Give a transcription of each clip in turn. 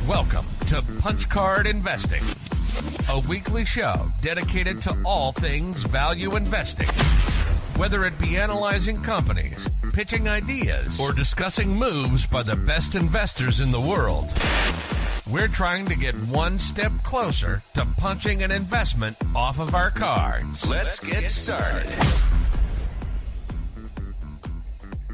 Welcome to Punch Card Investing, a weekly show dedicated to all things value investing. Whether it be analyzing companies, pitching ideas, or discussing moves by the best investors in the world, we're trying to get one step closer to punching an investment off of our cards. Let's get started.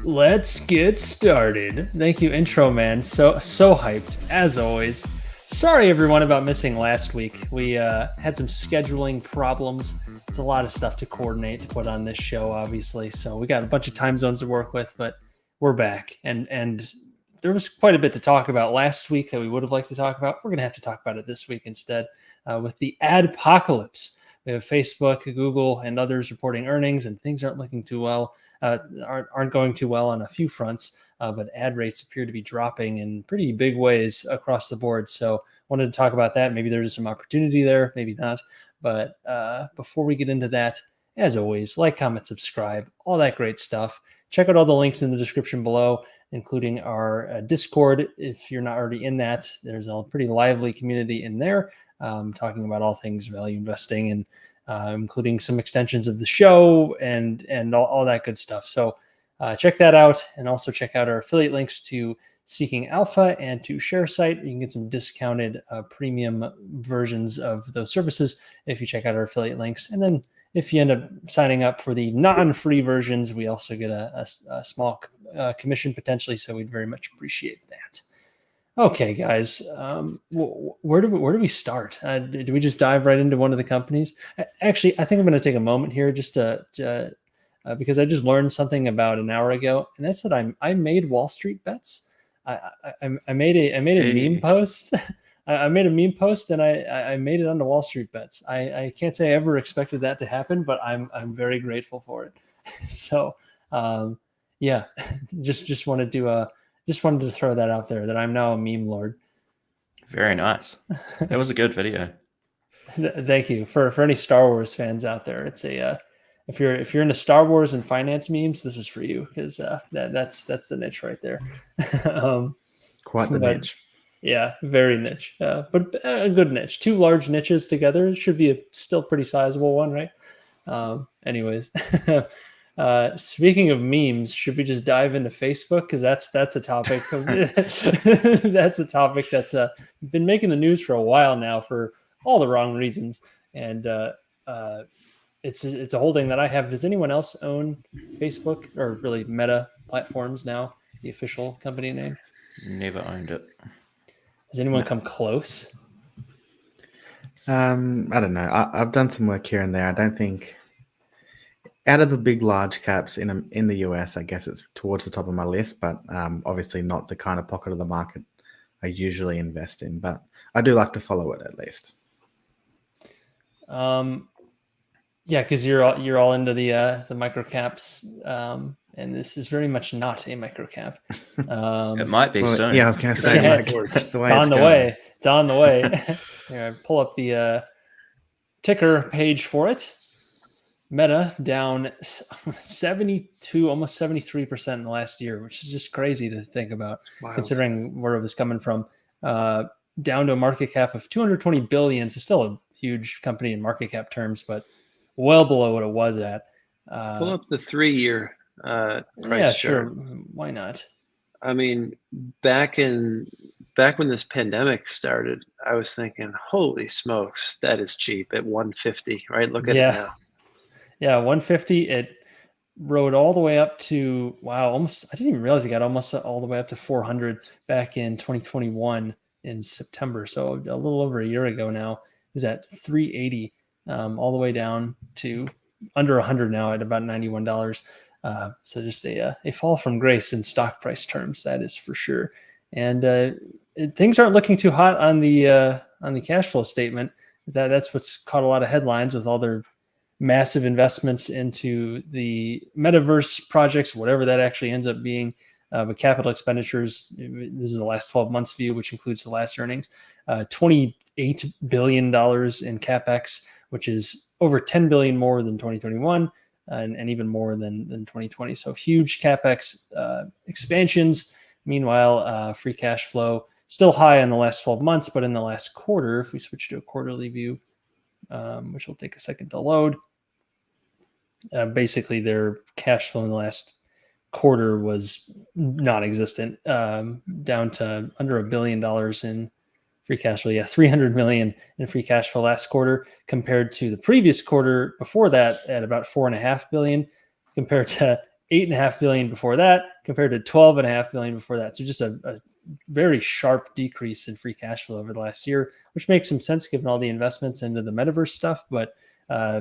Let's get started. Thank you, intro man. So hyped, as always. Sorry, everyone, about missing last week. We had some scheduling problems. It's a lot of stuff to coordinate to put on this show, obviously. So we got a bunch of time zones to work with, but we're back. And there was quite a bit to talk about last week that we would have liked to talk about. We're going to have to talk about it this week instead with the Adpocalypse. We have Facebook, Google, and others reporting earnings, and things aren't looking too well. Aren't going too well on a few fronts, but ad rates appear to be dropping in pretty big ways across the board. So wanted to talk about that. Maybe there's some opportunity there, maybe not. But before we get into that, as always, like, comment, subscribe, all that great stuff. Check out all the links in the description below, including our Discord. If you're not already in that, there's a pretty lively community in there talking about all things value investing and including some extensions of the show and all that good stuff. So check that out, and also check out our affiliate links to Seeking Alpha and to ShareSite. You can get some discounted premium versions of those services if you check out our affiliate links. And then if you end up signing up for the non-free versions, we also get a small commission potentially. So we'd very much appreciate that. Okay, guys, where do we start? Do we just dive right into one of the companies? Actually, I think I'm going to take a moment here just to because I just learned something about an hour ago, and that's that I made Wall Street bets. I made a meme post. I made a meme post, and I made it onto Wall Street Bets. I can't say I ever expected that to happen, but I'm very grateful for it. So yeah, just wanted to throw that out there that I'm now a meme lord. Very nice. That was a good video. Thank you for any Star Wars fans out there. It's a if you're into Star Wars and finance memes, this is for you, because that's the niche right there. Quite the niche. Yeah, very niche, but a good niche. Two large niches together should be a still pretty sizable one, right? Anyways. Speaking of memes, should we just dive into Facebook? Because that's a topic. That's a topic that's been making the news for a while now for all the wrong reasons, and it's a holding that I have. Does anyone else own Facebook, or really Meta platforms now, the official company name? Never owned it. Has anyone come close? I don't know. I've done some work here and there. I don't think. Out of the big, large caps in the US, I guess it's towards the top of my list, but obviously not the kind of pocket of the market I usually invest in. But I do like to follow it at least. Yeah, because you're all into the micro caps, and this is very much not a micro cap. It might be soon. Yeah, I was going to say, it's on the way. It's on the way. Here, I pull up the ticker page for it. Meta down 72, almost 73% in the last year, which is just crazy to think about. Wow. Considering where it was coming from. Down to a market cap of 220 billion, so still a huge company in market cap terms, but well below what it was at. Pull up the 3-year price yeah, chart. sure. Why not? I mean, back when this pandemic started, I was thinking, holy smokes, that is cheap at 150, right? Look at it now. Yeah, 150. It rode all the way up to, wow, almost, I didn't even realize it got almost all the way up to 400 back in 2021 in September. So a little over a year ago now. It was at 380, all the way down to under 100 now at about $91. So just a fall from grace in stock price terms, that is for sure. And things aren't looking too hot on the cash flow statement. That's what's caught a lot of headlines with all their massive investments into the metaverse projects, whatever that actually ends up being. But capital expenditures, this is the last 12 months view, which includes the last earnings, $28 billion in CapEx, which is over $10 billion more than 2021 and even more than 2020. So huge CapEx expansions. Meanwhile, free cash flow still high in the last 12 months, but in the last quarter, if we switch to a quarterly view, which will take a second to load, basically their cash flow in the last quarter was non-existent, down to under $1 billion in free cash flow. Yeah, $300 million in free cash flow last quarter, compared to the previous quarter before that at about $4.5 billion, compared to $8.5 billion before that, compared to $12.5 billion before that. So just a very sharp decrease in free cash flow over the last year, which makes some sense given all the investments into the metaverse stuff. But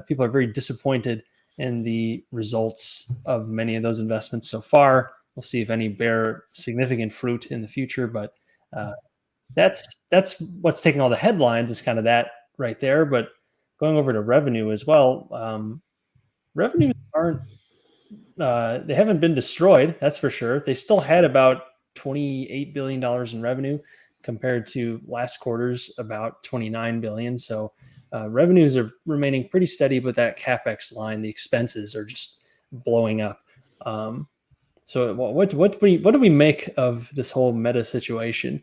people are very disappointed in the results of many of those investments so far. We'll see if any bear significant fruit in the future, but that's what's taking all the headlines, is kind of that right there. But going over to revenue as well, revenues aren't, they haven't been destroyed, that's for sure. They still had about $28 billion in revenue compared to last quarter's about $29 billion. So revenues are remaining pretty steady, but that CapEx line, the expenses are just blowing up. So what do we make of this whole meta situation?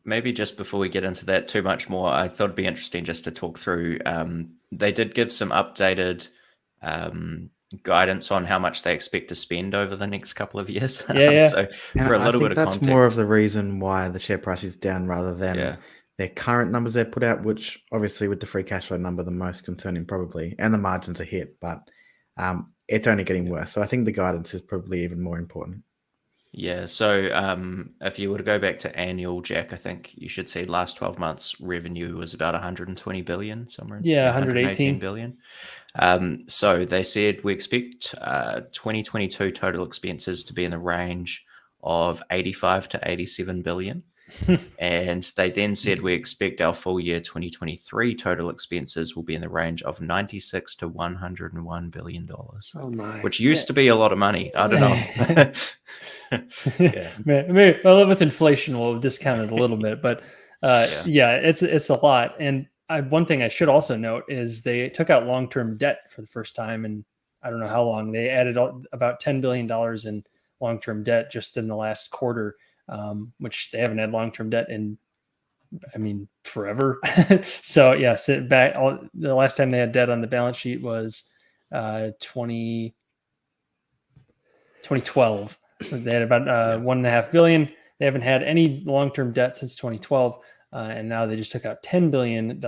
Maybe just before we get into that too much more, I thought it'd be interesting just to talk through. They did give some updated guidance on how much they expect to spend over the next couple of years. Yeah. So for a little bit of that's context, more of the reason why the share price is down rather than their current numbers they put out, which obviously with the free cash flow number, the most concerning probably, and the margins are hit, but it's only getting worse. So I think the guidance is probably even more important. Yeah. So if you were to go back to annual, Jack, I think you should see last 12 months revenue was about 120 billion, somewhere. Yeah, 118 billion. So they said we expect 2022 total expenses to be in the range of 85 to 87 billion. And they then said we expect our full year 2023 total expenses will be in the range of 96 to 101 billion dollars. Oh my! Which used to be a lot of money. I don't know. Maybe, well, with inflation, we'll discount it a little bit, but it's a lot. And one thing I should also note is they took out long-term debt for the first time in I don't know how long. They added about $10 billion in long-term debt just in the last quarter, which they haven't had long-term debt in, forever. So the last time they had debt on the balance sheet was 2012. They had about $1.5 billion. They haven't had any long-term debt since 2012. And now they just took out $10 billion.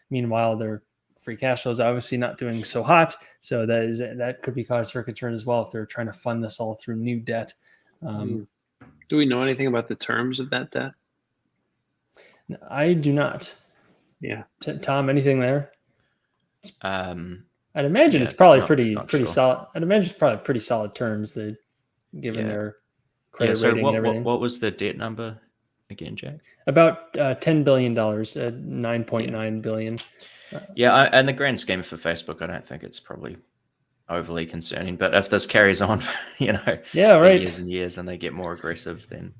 Meanwhile, their free cash flow is obviously not doing so hot. So that could be cause for concern as well if they're trying to fund this all through new debt. Do we know anything about the terms of that debt? I do not. Yeah. Tom, anything there? I'd imagine it's probably pretty sure. solid. I'd imagine it's probably pretty solid terms that given their credit rating and everything. What was the debt number again, Jack? About $10 billion, $9.9 billion. And the grand scheme for Facebook, I don't think it's probably overly concerning. But if this carries on, for years and years, and they get more aggressive, then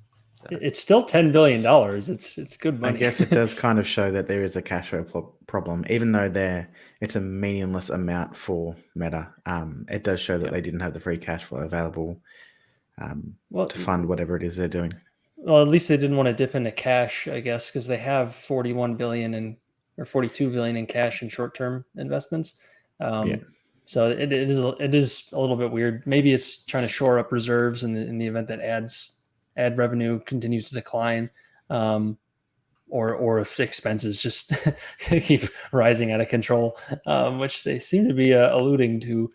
it's still $10 billion. It's good money. I guess it does kind of show that there is a cash flow problem, even though it's a meaningless amount for Meta. It does show that they didn't have the free cash flow available to fund whatever it is they're doing. Well, at least they didn't want to dip into cash, I guess, because they have $41 billion or $42 billion in cash and short-term investments. So it is a little bit weird. Maybe it's trying to shore up reserves in the event that ad revenue continues to decline, or if expenses just keep rising out of control, which they seem to be alluding to.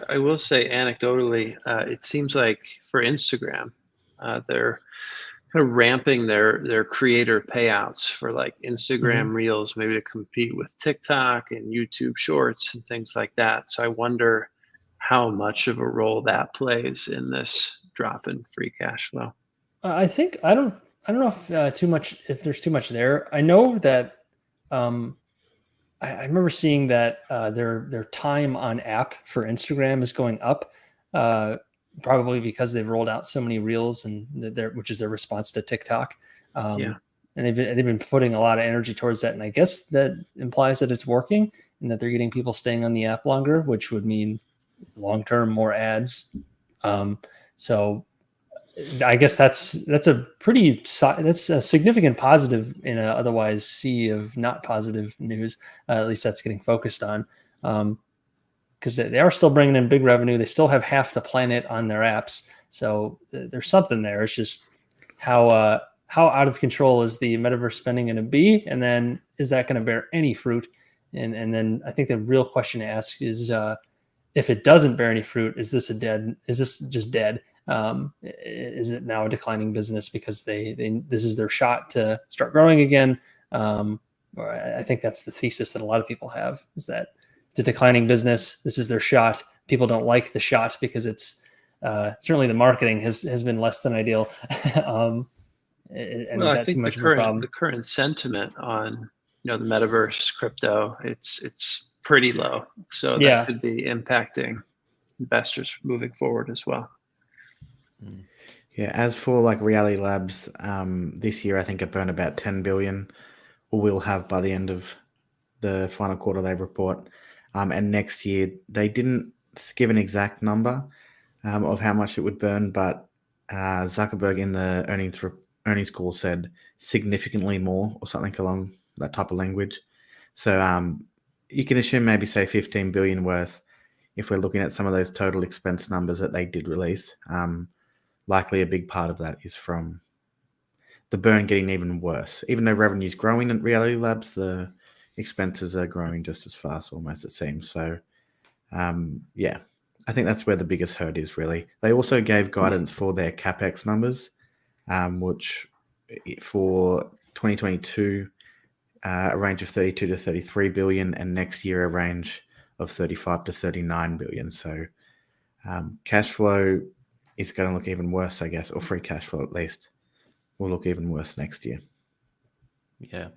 I will say anecdotally, it seems like for Instagram, they're kind of ramping their creator payouts for like Instagram Reels, maybe to compete with TikTok and YouTube Shorts and things like that. So I wonder how much of a role that plays in this drop in free cash flow. I think I don't know if there's too much there. I know that I remember seeing that their time on app for Instagram is going up, probably because they've rolled out so many Reels and which is their response to TikTok. And they've been putting a lot of energy towards that, and I guess that implies that it's working and that they're getting people staying on the app longer, which would mean long term more ads. So I guess that's a significant positive in a otherwise sea of not positive news. At least that's getting focused on, because they are still bringing in big revenue. They still have half the planet on their apps, so there's something there. It's just how out of control is the metaverse spending going to be, and then is that going to bear any fruit? And then I think the real question to ask is, if it doesn't bear any fruit, is this just dead? Is it now a declining business because this is their shot to start growing again? Or I think that's the thesis that a lot of people have, is that it's a declining business. This is their shot. People don't like the shot because it's certainly the marketing has been less than ideal. And well, is I that think too much of a problem? the current sentiment on the metaverse, crypto, it's pretty low. So that could be impacting investors moving forward as well. Yeah, as for like Reality Labs, this year I think it burned about 10 billion, or will have by the end of the final quarter they report. And next year they didn't give an exact number of how much it would burn, but Zuckerberg in the earnings call said significantly more or something along that type of language. So you can assume maybe say 15 billion worth if we're looking at some of those total expense numbers that they did release. Likely a big part of that is from the burn getting even worse. Even though revenue is growing at Reality Labs, the expenses are growing just as fast, almost, it seems. So, yeah, I think that's where the biggest hurt is, really. They also gave guidance for their CapEx numbers, which for 2022, a range of 32 to 33 billion, and next year a range of 35 to 39 billion. So cash flow is going to look even worse, I guess, or free cash flow at least will look even worse next year. Yeah.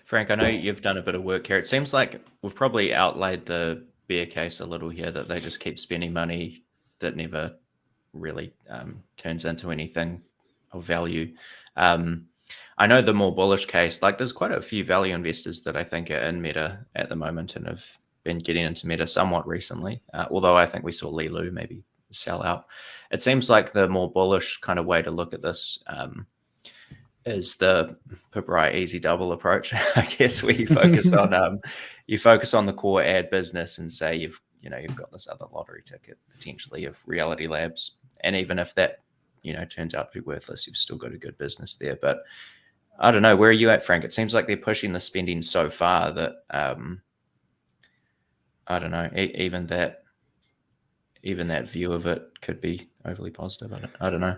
Frank, I know you've done a bit of work here. It seems like we've probably outlaid the bear case a little here, that they just keep spending money that never really turns into anything of value. I know the more bullish case, like there's quite a few value investors that I think are in Meta at the moment and have been getting into Meta somewhat recently, although I think we saw Lilu maybe sell out. It seems like the more bullish kind of way to look at this is the Pabrai easy double approach, I guess, where you focus on the core ad business and say you've got this other lottery ticket potentially of Reality Labs, and even if that turns out to be worthless, you've still got a good business there. But I don't know, where are you at, Frank? It seems like they're pushing the spending so far that I don't know, even that view of it could be overly positive. I don't know.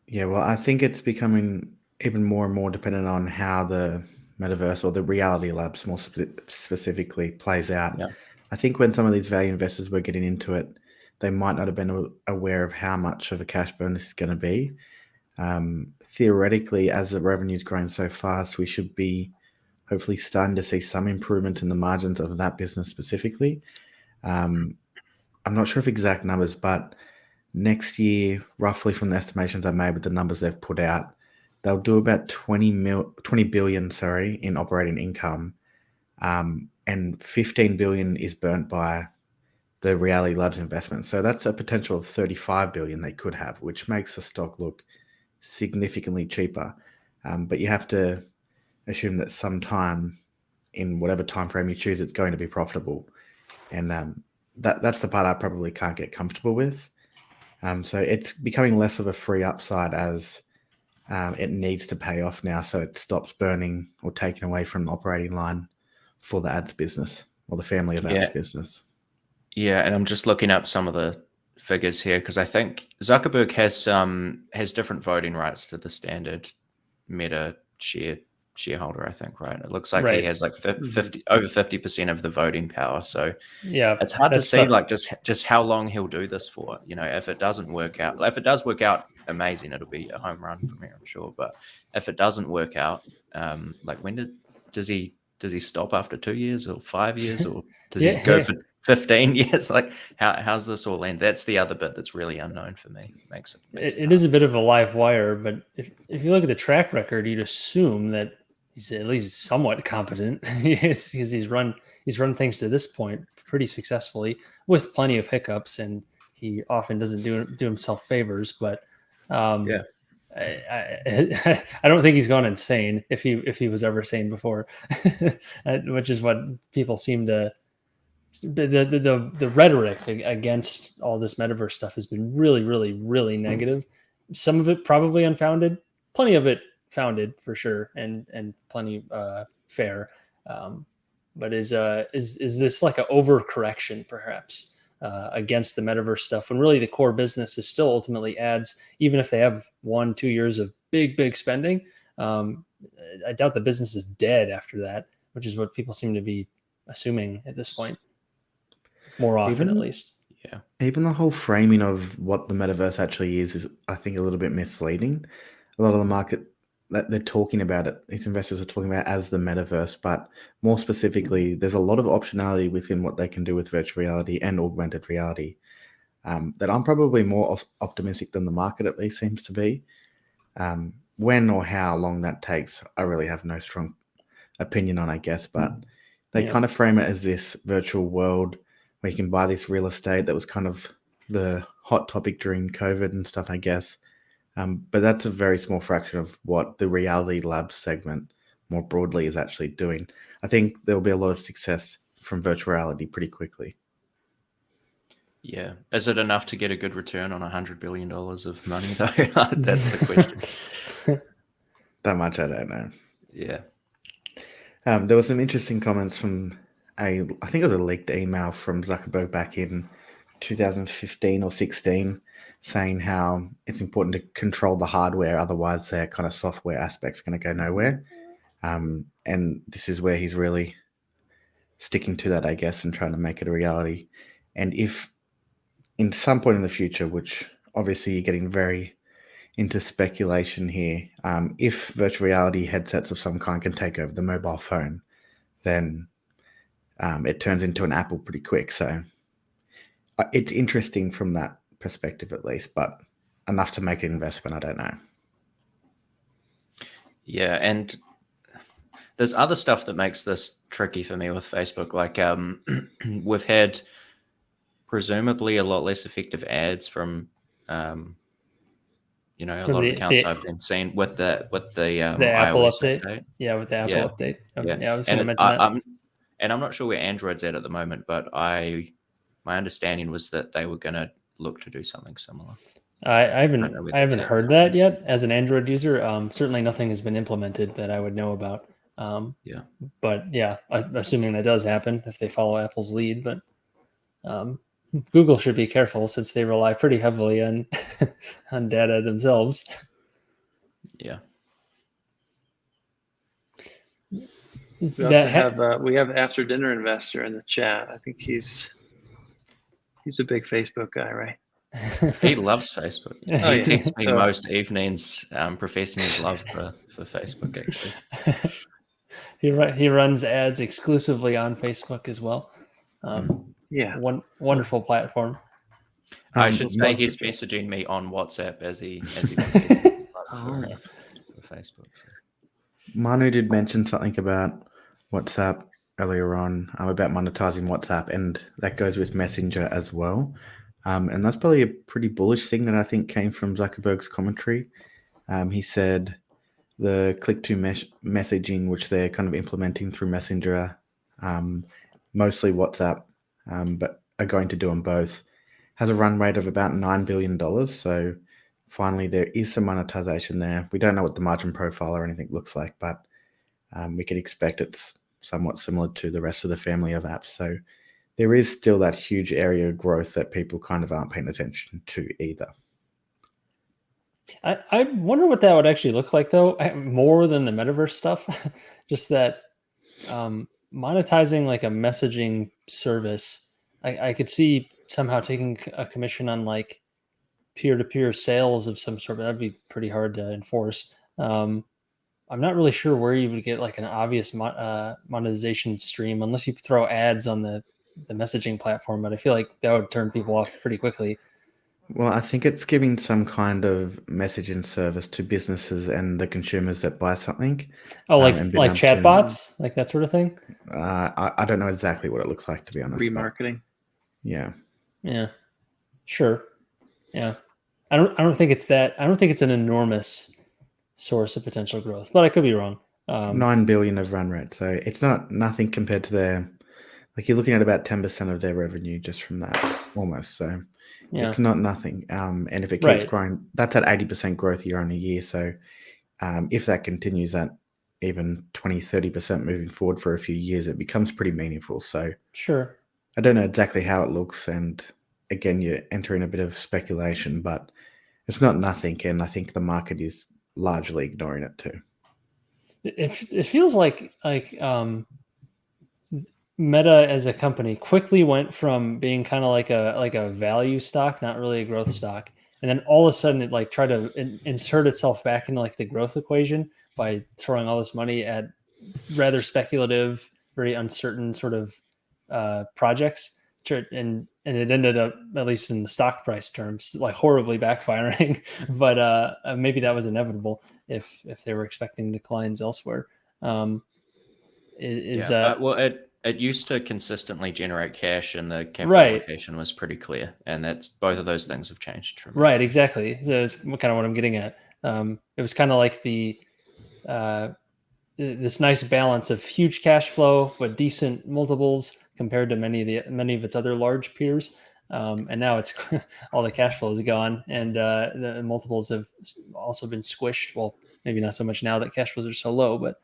Yeah, well, I think it's becoming even more and more dependent on how the metaverse or the Reality Labs more specifically plays out. Yeah. I think when some of these value investors were getting into it, they might not have been aware of how much of a cash burn this is going to be. Theoretically, as the revenue is growing so fast, we should be hopefully starting to see some improvement in the margins of that business specifically. I'm not sure of exact numbers, but next year, roughly from the estimations I made with the numbers they've put out, they'll do about 20 billion in operating income, and 15 billion is burnt by the Reality Labs investment. So that's a potential of 35 billion they could have, which makes the stock look significantly cheaper. But you have to assume that sometime in whatever time frame you choose, it's going to be profitable. And that's the part I probably can't get comfortable with. So it's becoming less of a free upside as it needs to pay off now, so it stops burning or taking away from the operating line for the ads business or the family of ads business. Yeah, and I'm just looking up some of the figures here because I think Zuckerberg has different voting rights to the standard Meta shareholder, I think, right? It looks like he has like 50% of the voting power. So yeah, it's hard to see like just how long he'll do this for. If it doesn't work out, if it does work out, amazing, it'll be a home run from here, I'm sure. But if it doesn't work out, like does he stop after 2 years or 5 years, or does he go for 15 years? Like how's this all end? That's the other bit that's really unknown for me. It is a bit of a live wire, but if you look at the track record, you'd assume that he's at least somewhat competent because he's run things to this point pretty successfully with plenty of hiccups, and he often doesn't do himself favors. But I don't think he's gone insane if he was ever sane before, which is what people seem to. The rhetoric against all this metaverse stuff has been really, really, really negative. Some of it probably unfounded, plenty of it founded for sure, and plenty fair. But is this like an overcorrection perhaps against the metaverse stuff when really the core business is still ultimately ads, even if they have 1-2 years of big spending? I doubt the business is dead after that, which is what people seem to be assuming at this point. More often, at least. Yeah. Even the whole framing of what the metaverse actually is, I think, a little bit misleading. A lot of the market that they're talking about it, these investors are talking about as the metaverse, but more specifically, there's a lot of optionality within what they can do with virtual reality and augmented reality. That I'm probably more optimistic than the market at least seems to be. When or how long that takes, I really have no strong opinion on, I guess, but they kind of frame it as this virtual world where you can buy this real estate that was kind of the hot topic during COVID and stuff, I guess. But that's a very small fraction of what the Reality Labs segment more broadly is actually doing. I think there will be a lot of success from virtual reality pretty quickly. Yeah. Is it enough to get a good return on $100 billion of money, though? That's the question. That much, I don't know. Yeah. There were some interesting comments from I think it was a leaked email from Zuckerberg back in 2015 or 16 saying how it's important to control the hardware, otherwise their kind of software aspect's going to go nowhere. And this is where he's really sticking to that, I guess, and trying to make it a reality. And if in some point in the future, which obviously you're getting very into speculation here, if virtual reality headsets of some kind can take over the mobile phone, then it turns into an Apple pretty quick. So it's interesting from that perspective, at least, but enough to make an investment, I don't know. Yeah, and there's other stuff that makes this tricky for me with Facebook. Like we've had presumably a lot less effective ads from a lot of accounts I've been seeing with the Apple iOS update. Yeah, with the Apple update. Yeah, I was going to mention that. And I'm not sure where Android's at the moment, but my understanding was that they were going to look to do something similar. I haven't heard that yet as an Android user. Certainly nothing has been implemented that I would know about. But yeah, assuming that does happen if they follow Apple's lead. But Google should be careful since they rely pretty heavily on on data themselves. Yeah. We have After Dinner Investor in the chat. I think he's a big Facebook guy, right? He loves Facebook. He texts me most evenings professing his love for Facebook, actually. He runs ads exclusively on Facebook as well. Wonderful platform. I should say he's messaging me on WhatsApp as he professes his love for Facebook. So. Manu did mention something about WhatsApp earlier on, about monetizing WhatsApp, and that goes with Messenger as well. And that's probably a pretty bullish thing that I think came from Zuckerberg's commentary. He said the click-to messaging, which they're kind of implementing through Messenger, mostly WhatsApp, but are going to do them both, has a run rate of about $9 billion. So finally, there is some monetization there. We don't know what the margin profile or anything looks like, but we can expect it's somewhat similar to the rest of the family of apps. So there is still that huge area of growth that people kind of aren't paying attention to either. I wonder what that would actually look like, though, more than the metaverse stuff. Just that monetizing like a messaging service, I could see somehow taking a commission on like peer-to-peer sales of some sort, but that'd be pretty hard to enforce. I'm not really sure where you would get like an obvious monetization stream unless you throw ads on the messaging platform, but I feel like that would turn people off pretty quickly. Well, I think it's giving some kind of messaging service to businesses and the consumers that buy something. Oh, like chatbots, like that sort of thing? I don't know exactly what it looks like, to be honest. Remarketing. Yeah. Yeah. Sure. Yeah. I don't think it's that. I don't think it's an enormous source of potential growth, but I could be wrong. 9 billion of run rate, so it's nothing compared to their, like, you're looking at about 10% of their revenue just from that, almost. So Yeah. it's not nothing. And if it keeps Right. growing, that's at 80% growth year on year. So if that continues at even 20-30% moving forward for a few years, it becomes pretty meaningful. So Sure. I don't know exactly how it looks, and again, you're entering a bit of speculation, but it's not nothing, and I think the market is largely ignoring it too. It feels like Meta as a company quickly went from being kind of like a value stock, not really a growth stock, and then all of a sudden it like tried to insert itself back into like the growth equation by throwing all this money at rather speculative, very uncertain sort of projects, and it ended up, at least in the stock price terms, like horribly backfiring. But maybe that was inevitable if they were expecting declines elsewhere. Well, it used to consistently generate cash, and the capital Right. allocation was pretty clear, and that's both of those things have changed. Right, exactly. So it's kind of what I'm getting at. It was kind of like this nice balance of huge cash flow but decent multiples compared to many of its other large peers. And now it's all the cash flow is gone, and the multiples have also been squished. Well, maybe not so much now that cash flows are so low, but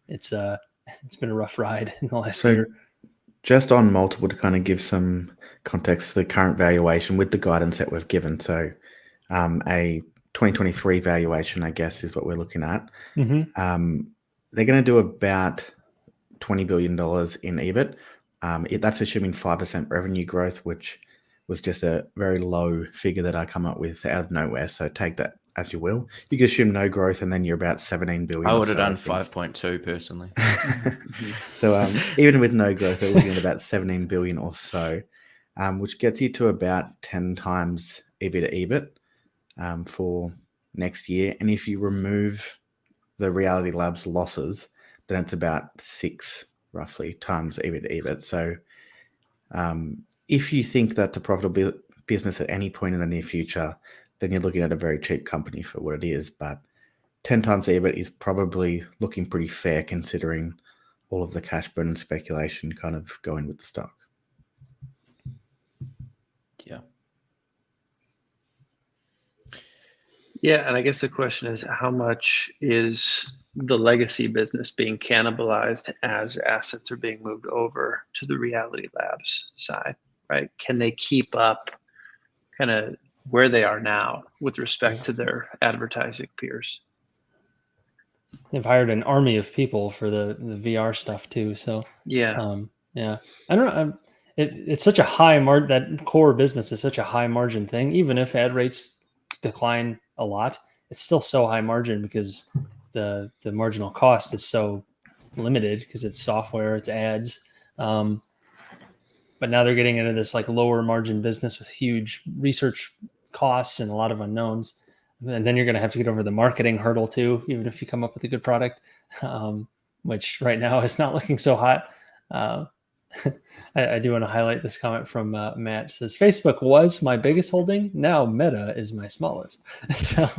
it's been a rough ride in the last year. Just on multiple, to kind of give some context to the current valuation with the guidance that we've given. So a 2023 valuation, I guess, is what we're looking at. Mm-hmm. They're going to do about $20 billion in EBIT. That's assuming 5% revenue growth, which was just a very low figure that I come up with out of nowhere. So take that as you will. You could assume no growth, and then you're about 17 billion. I would have done 5.2 personally. So even with no growth, they're looking at about 17 billion or so, which gets you to about 10 times EV to EBIT for next year. And if you remove the Reality Labs losses, then it's about 6 roughly times EV to EBIT. So if you think that's a profitable business at any point in the near future, then you're looking at a very cheap company for what it is. But 10 times EBIT is probably looking pretty fair considering all of the cash burn and speculation kind of going with the stock. Yeah. Yeah, and I guess the question is, how much is the legacy business being cannibalized as assets are being moved over to the Reality Labs side, right? Can they keep up kind of where they are now with respect to their advertising peers? They've hired an army of people for the VR stuff too. So yeah, yeah. I don't know. It's such a high that core business is such a high margin thing. Even if ad rates decline a lot, it's still so high margin because the marginal cost is so limited because it's software, it's ads. But now they're getting into this like lower margin business with huge research costs and a lot of unknowns. And then you're going to have to get over the marketing hurdle too, even if you come up with a good product, which right now is not looking so hot. I do want to highlight this comment from Matt. It says, Facebook was my biggest holding. Now Meta is my smallest. So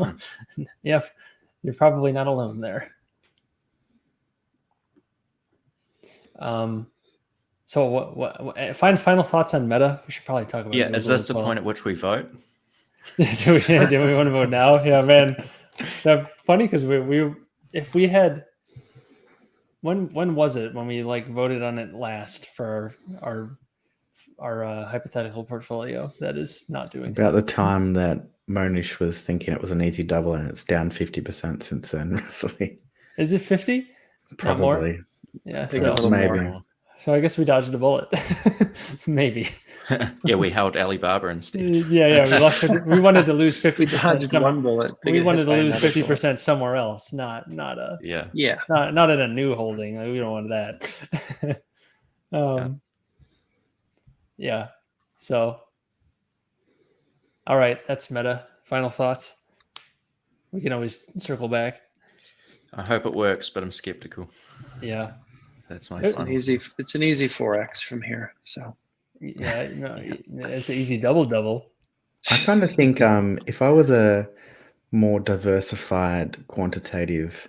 yeah, you're probably not alone there. So what final thoughts on Meta? We should probably talk about. Yeah, is this the point at which we vote? do we want to vote now? Yeah, man. That's funny because if we had when was it when we like voted on it last for our hypothetical portfolio that is not doing about the time that Monish was thinking it was an easy double, and it's down 50% since then, roughly. Is it 50? Probably. Yeah, so maybe. More. So I guess we dodged a bullet. Maybe. Yeah, we held Alibaba instead. Yeah. We wanted to lose 50%. We dodged one bullet. We wanted to lose 50% somewhere else, not not in a new holding. Like, we don't want that. Yeah. So, all right, that's Meta. Final thoughts. We can always circle back. I hope it works, but I'm skeptical. Yeah. That's my it's an easy 4x from here. So yeah, no, it's an easy double. I kind of think if I was a more diversified quantitative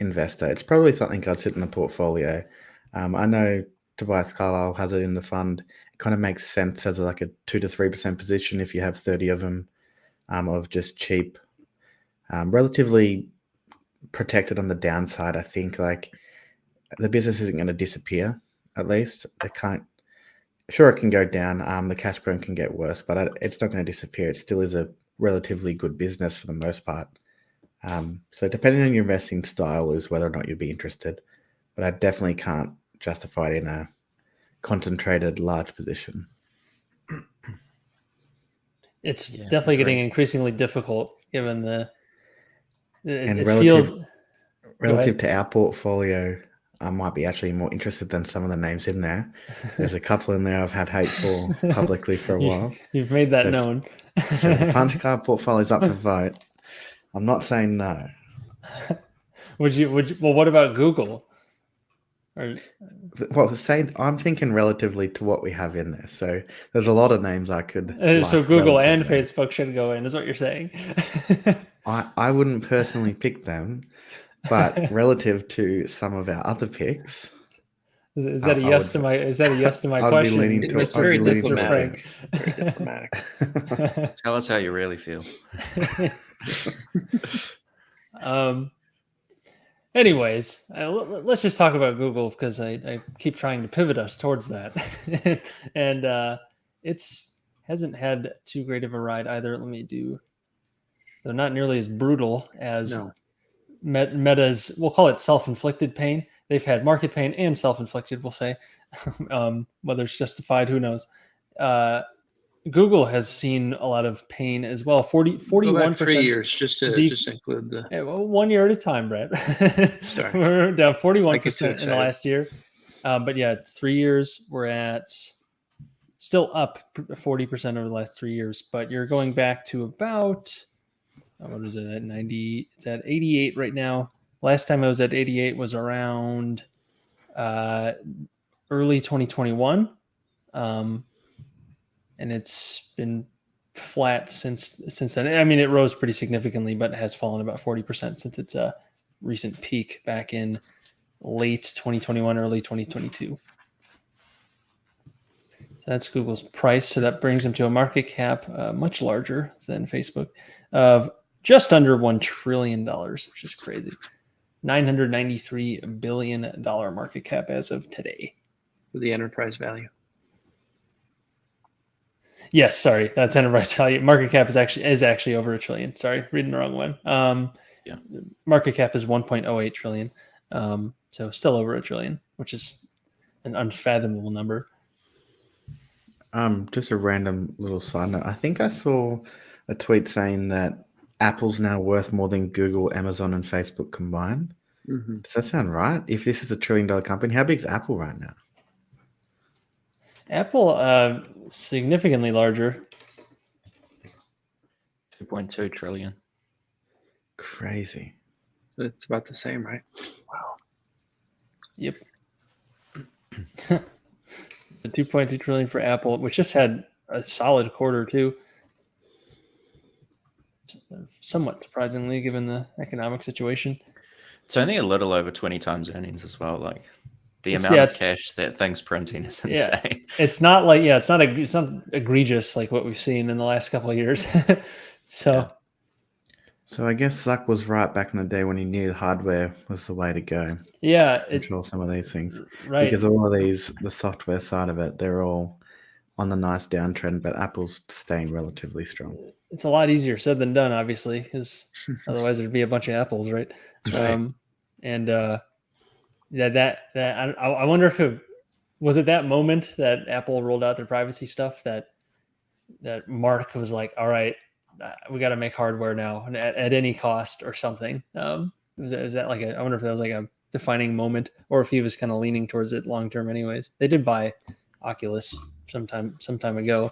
investor, it's probably something I'd sit in the portfolio. I know Tobias Carlyle has it in the fund. It kind of makes sense as like a 2 to 3% position if you have 30 of them of just cheap, relatively protected on the downside. I think like the business isn't going to disappear. At least they can't. Sure, it can go down. The cash burn can get worse, but it's not going to disappear. It still is a relatively good business for the most part. So depending on your investing style is whether or not you'd be interested. But I definitely can't justify it in a concentrated large position. It's definitely getting increasingly difficult given relative to our portfolio, I might be actually more interested than some of the names in there. There's a couple in there I've had hate for publicly for a while. You've made that known. So the punch card portfolio is up for vote. I'm not saying no. Would you? Well, what about Google? Well, I'm thinking relatively to what we have in there. So there's a lot of names I could. So Google and Facebook should go in, is what you're saying? I wouldn't personally pick them, but relative to some of our other picks, is that a yes to my? Is that a yes to my question? It's very diplomatic. Very diplomatic. Tell us how you really feel. Anyways, let's just talk about Google because I keep trying to pivot us towards that, and it's hasn't had too great of a ride either. They're not nearly as brutal as Meta's. We'll call it self-inflicted pain. They've had market pain and self-inflicted. We'll say, whether it's justified, who knows. Google has seen a lot of pain as well. 41%. 3 years, just to include the. Yeah, well, 1 year at a time, Brett. Sorry. We're down 41% in the last year. But yeah, 3 years, we're at still up 40% over the last 3 years. But you're going back to about, what is it, at 90? It's at 88 right now. Last time I was at 88 was around early 2021. And it's been flat since then. I mean, it rose pretty significantly, but it has fallen about 40% since its recent peak back in late 2021, early 2022. So that's Google's price. So that brings them to a market cap much larger than Facebook of just under $1 trillion, which is crazy. $993 billion market cap as of today. For the enterprise value. Yes, sorry, that's enterprise value. Market cap is actually over $1 trillion. Sorry, reading the wrong one. Market cap is 1.08 trillion. So still over $1 trillion, which is an unfathomable number. Just a random little side note. I think I saw a tweet saying that Apple's now worth more than Google, Amazon, and Facebook combined. Mm-hmm. Does that sound right? If this is a $1 trillion company, how big is Apple right now? Apple, significantly larger. 2.2 trillion. Crazy. It's about the same, right? Wow. Yep. The 2.2 trillion for Apple, which just had a solid quarter too. Somewhat surprisingly, given the economic situation. It's only a little over 20 times earnings as well. Like the amount of cash that thing's printing is insane. Yeah, it's not like it's not egregious like what we've seen in the last couple of years. So I guess Zuck was right back in the day when he knew hardware was the way to go. Yeah, control some of these things, right? Because all of these, the software side of it, they're all on the nice downtrend, but Apple's staying relatively strong. It's a lot easier said than done, obviously, because otherwise there'd be a bunch of apples, right? I wonder if it was at that moment that Apple rolled out their privacy stuff that Mark was like, all right, we got to make hardware now at any cost or something. Is that like I wonder if that was like a defining moment or if he was kind of leaning towards it long term anyways. They did buy Oculus some time ago,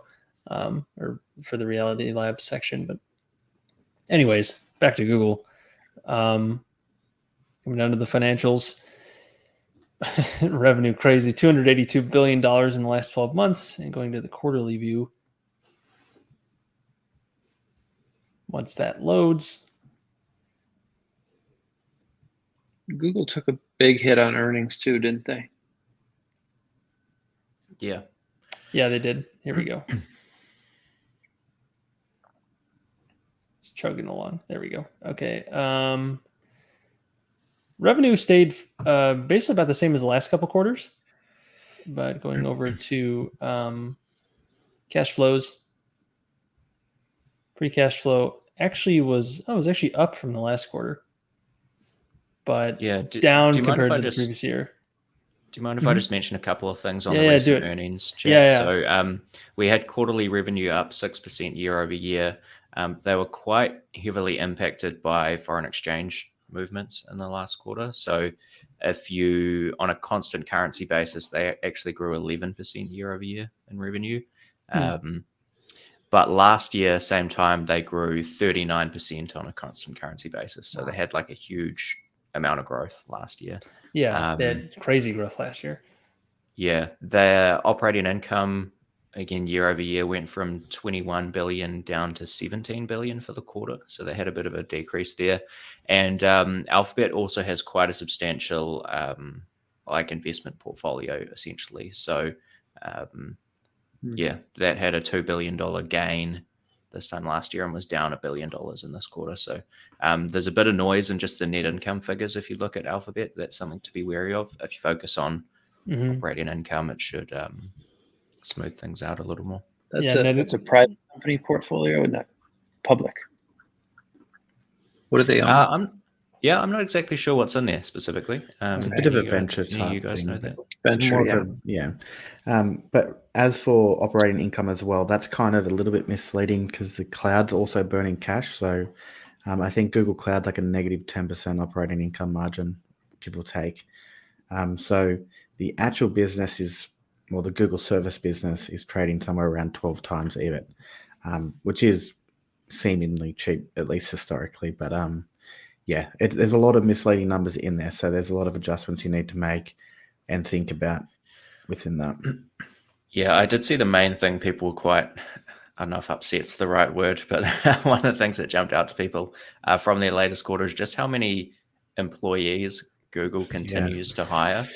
or for the Reality Labs section. But anyways, back to Google. Coming down to the financials, revenue crazy, $282 billion in the last 12 months. And going to the quarterly view, once that loads. Google took a big hit on earnings too, didn't they? Yeah. Yeah, they did. Here we go. It's chugging along. There we go. Okay. Revenue stayed basically about the same as the last couple quarters, but going over to cash flows, free cash flow actually was actually up from the last quarter, but down do you mind compared if I to the just previous year. Do you mind if I just mention a couple of things on Yeah, the yeah, recent do it. earnings, Jack? Yeah, yeah. So we had quarterly revenue up 6% year over year. They were quite heavily impacted by foreign exchange movements in the last quarter. So if you, on a constant currency basis, they actually grew 11% year over year in revenue. But last year, same time, they grew 39% on a constant currency basis. So they had like a huge amount of growth last year. Yeah, they had crazy growth last year. Yeah, their operating income, again, year over year, went from 21 billion down to 17 billion for the quarter. So they had a bit of a decrease there. And Alphabet also has quite a substantial investment portfolio, essentially. So yeah, that had a $2 billion gain this time last year and was down $1 billion in this quarter. So there's a bit of noise in just the net income figures. If you look at Alphabet, that's something to be wary of. If you focus on operating income, it should smooth things out a little more. That's a private company portfolio and not public. What do they own? I'm not exactly sure what's in there specifically. It's a bit of a venture type you guys thing. know that? Venture, But as for operating income as well, that's kind of a little bit misleading because the cloud's also burning cash. So I think Google Cloud's like a negative 10% operating income margin, give or take. So the actual business the Google service business is trading somewhere around 12 times EBIT, which is seemingly cheap, at least historically. But there's a lot of misleading numbers in there. So there's a lot of adjustments you need to make and think about within that. Yeah, I did see the main thing people were quite, I don't know if upset's the right word, but one of the things that jumped out to people from their latest quarter is just how many employees Google continues to hire.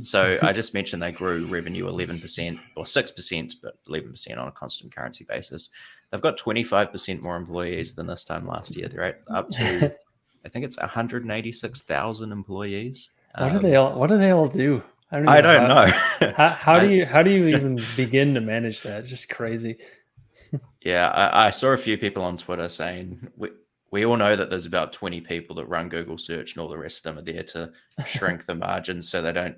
So I just mentioned they grew revenue 11% or 6%, but 11% on a constant currency basis. They've got 25% more employees than this time last year. They're up to, I think it's 186,000 employees. What do they all do? I don't know. How do you even begin to manage that? It's just crazy. Yeah, I saw a few people on Twitter saying we all know that there's about 20 people that run Google search and all the rest of them are there to shrink the margins so they don't,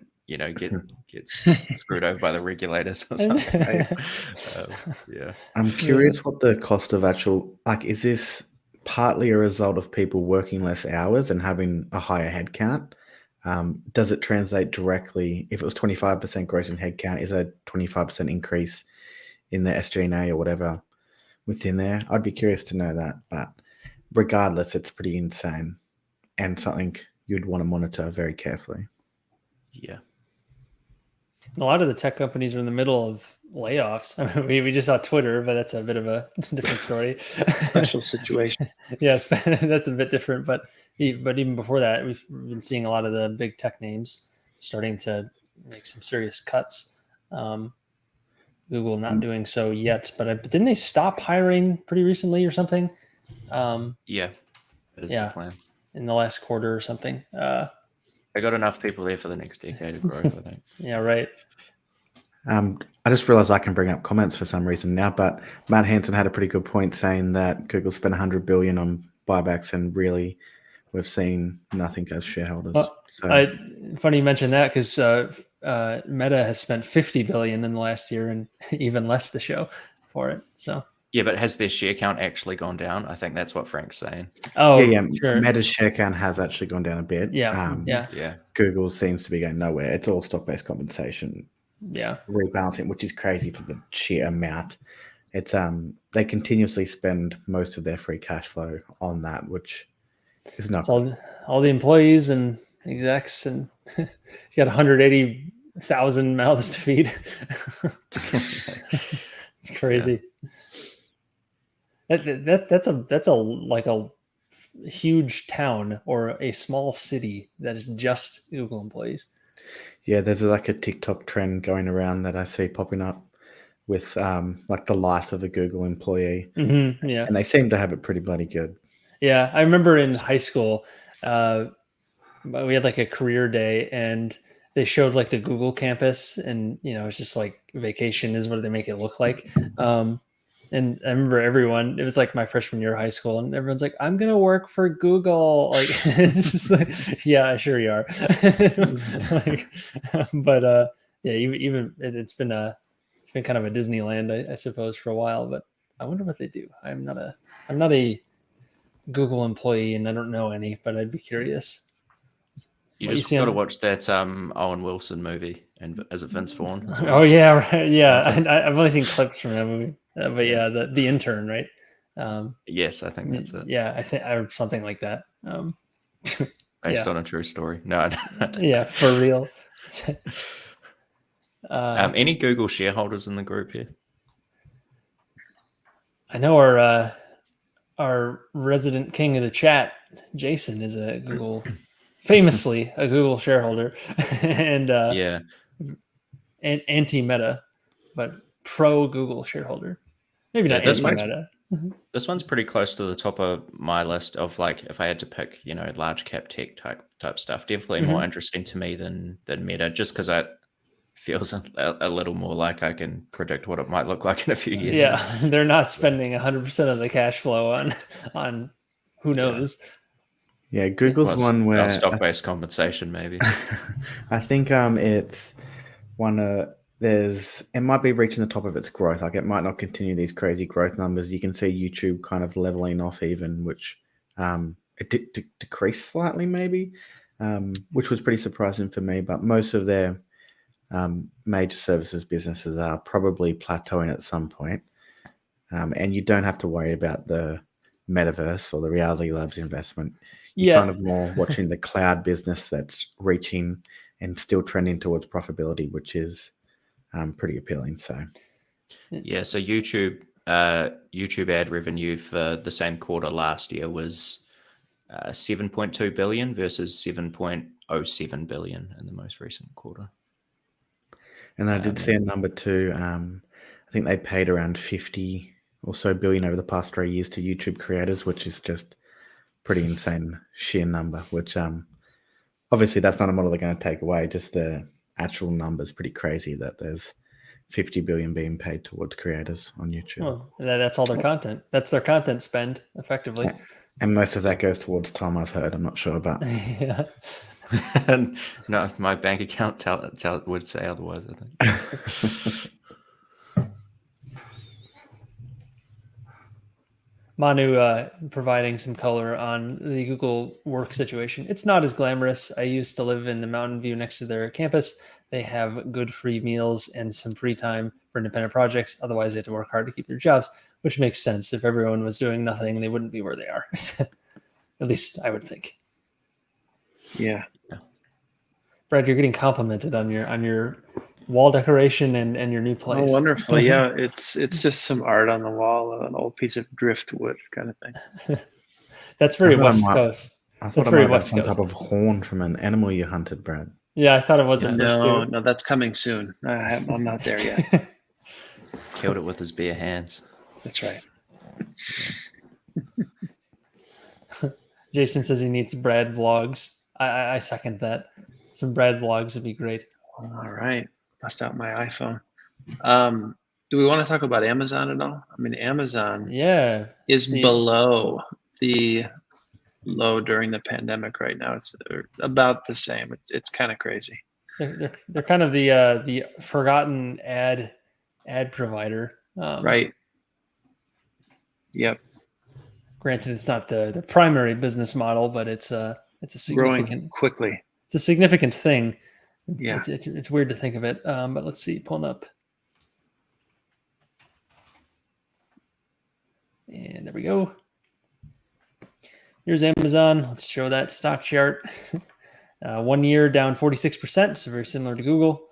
get screwed over by the regulators or something. Yeah. I'm curious what the cost of is this partly a result of people working less hours and having a higher headcount? Does it translate directly? If it was 25% growth in headcount, is a 25% increase in the SG&A or whatever within there? I'd be curious to know that. But regardless, it's pretty insane and something you'd want to monitor very carefully. Yeah. A lot of the tech companies are in the middle of layoffs. I mean, we just saw Twitter, but that's a bit of a different story. Special situation. Yes, that's a bit different. But even before that, we've been seeing a lot of the big tech names starting to make some serious cuts. Google not doing so yet, but didn't they stop hiring pretty recently or something? Yeah, that is the plan. In the last quarter or something. They got enough people there for the next decade of growth, I think. Yeah, right. I just realized I can bring up comments for some reason now, but Matt Hansen had a pretty good point saying that Google spent $100 billion on buybacks and really we've seen nothing as shareholders. Funny you mentioned that because Meta has spent $50 billion in the last year and even less to show for it. So yeah, but has their share count actually gone down? I think that's what Frank's saying. Oh, yeah. Sure. Meta's share count has actually gone down a bit. Yeah. Google seems to be going nowhere. It's all stock-based compensation. Yeah. Rebalancing, which is crazy for the sheer amount. It's they continuously spend most of their free cash flow on that, which is not all the employees and execs, and you got 180,000 mouths to feed. It's crazy. That's a like a huge town or a small city that is just Google employees. Yeah, there's like a TikTok trend going around that I see popping up with like the life of a Google employee, Mm-hmm, yeah. and they seem to have it pretty bloody good. Yeah, I remember in high school, we had like a career day, and they showed like the Google campus, and it's just like vacation is what they make it look like. And I remember everyone, it was like my freshman year of high school, and everyone's like, I'm gonna work for Google. Like, it's just like, yeah, sure you are. Like, but yeah, even it's been kind of a Disneyland, I suppose, for a while. But I wonder what they do. I'm not a Google employee, and I don't know any, but I'd be curious. You What just see got to on- watch that Owen Wilson movie, and is it Vince Vaughn? as well? Oh yeah, right. Yeah, That's it. I've only seen clips from that movie, but yeah, the intern, right? Yes, I think that's it. Yeah, I think or something like that. Based yeah. on a true story. No, I don't know. Yeah, for real. Any Google shareholders in the group here? I know our resident king of the chat, Jason, is a Google, famously a Google shareholder, and Yeah. anti-Meta, but pro Google shareholder. Maybe Yeah, not this anti-Meta. This one's pretty close to the top of my list of like if I had to pick, large cap tech type stuff. Definitely more interesting to me than Meta, just because it feels a little more like I can predict what it might look like in a few years. Yeah, they're not spending 100% of the cash flow on who knows. Yeah, Google's one where stock-based compensation, maybe. I think it's one it might be reaching the top of its growth. Like it might not continue these crazy growth numbers. You can see YouTube kind of leveling off even, which it decreased slightly maybe, which was pretty surprising for me. But most of their major services businesses are probably plateauing at some point. And you don't have to worry about the metaverse or the Reality Labs investment. You're kind of more watching the cloud business that's reaching and still trending towards profitability, which is pretty appealing. So, yeah. So YouTube ad revenue for the same quarter last year was 7.2 billion versus 7.07 billion in the most recent quarter. And I did see a number too. I think they paid around 50 or so billion over the past 3 years to YouTube creators, which is just pretty insane sheer number, which obviously that's not a model they're going to take away. Just the actual numbers pretty crazy that there's 50 billion being paid towards creators on YouTube. Well, that's all their content. That's their content spend, effectively. And most of that goes towards Tom, I've heard. I'm not sure about. Yeah. No, my bank account would say otherwise, I think. Manu providing some color on the Google work situation. It's not as glamorous. I used to live in the Mountain View next to their campus. They have good free meals and some free time for independent projects. Otherwise, they have to work hard to keep their jobs, which makes sense. If everyone was doing nothing, they wouldn't be where they are. At least I would think. Yeah. Brad, you're getting complimented on your wall decoration and your new place. Oh, wonderful. Yeah, it's just some art on the wall of an old piece of driftwood kind of thing. That's very West Coast. I thought it might have some type of horn from an animal you hunted, Brad. Yeah, I thought it was at first too. No, that's coming soon. I'm not there yet. Killed it with his bare hands. That's right. Jason says he needs Brad vlogs. I second that. Some Brad vlogs would be great. All right. Bust out my iPhone. Do we want to talk about Amazon at all? I mean, Amazon is below the low during the pandemic right now. It's about the same. It's kind of crazy. They're kind of the forgotten ad provider. Right. Yep. Granted, it's not the primary business model, but it's a significant growing quickly. It's a significant thing. Yeah. It's weird to think of it. But let's see, pulling up. And there we go. Here's Amazon. Let's show that stock chart. 1 year down 46%, so very similar to Google.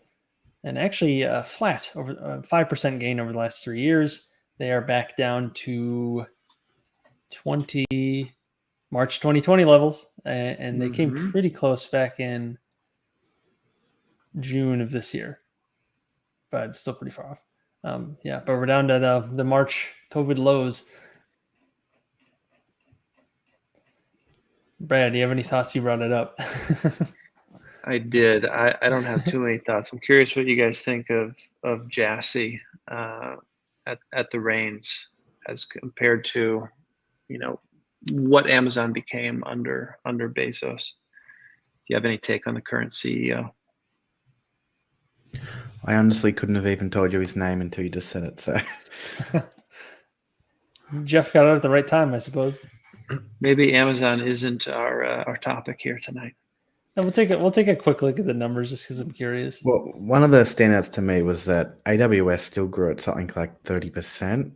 And actually flat, over 5% gain over the last 3 years. They are back down to March 2020 levels, and they came Mhm. pretty close back in June of this year, but it's still pretty far off. But we're down to the March COVID lows. Brad, do you have any thoughts? You brought it up. I did. I don't have too many thoughts. I'm curious what you guys think of Jassy at the reins as compared to, what Amazon became under Bezos. Do you have any take on the current CEO? I honestly couldn't have even told you his name until you just said it. So Jeff got it at the right time, I suppose. Maybe Amazon isn't our topic here tonight. And we'll take a quick look at the numbers just because I'm curious. well, one of the standouts to me was that AWS still grew at something like 30%.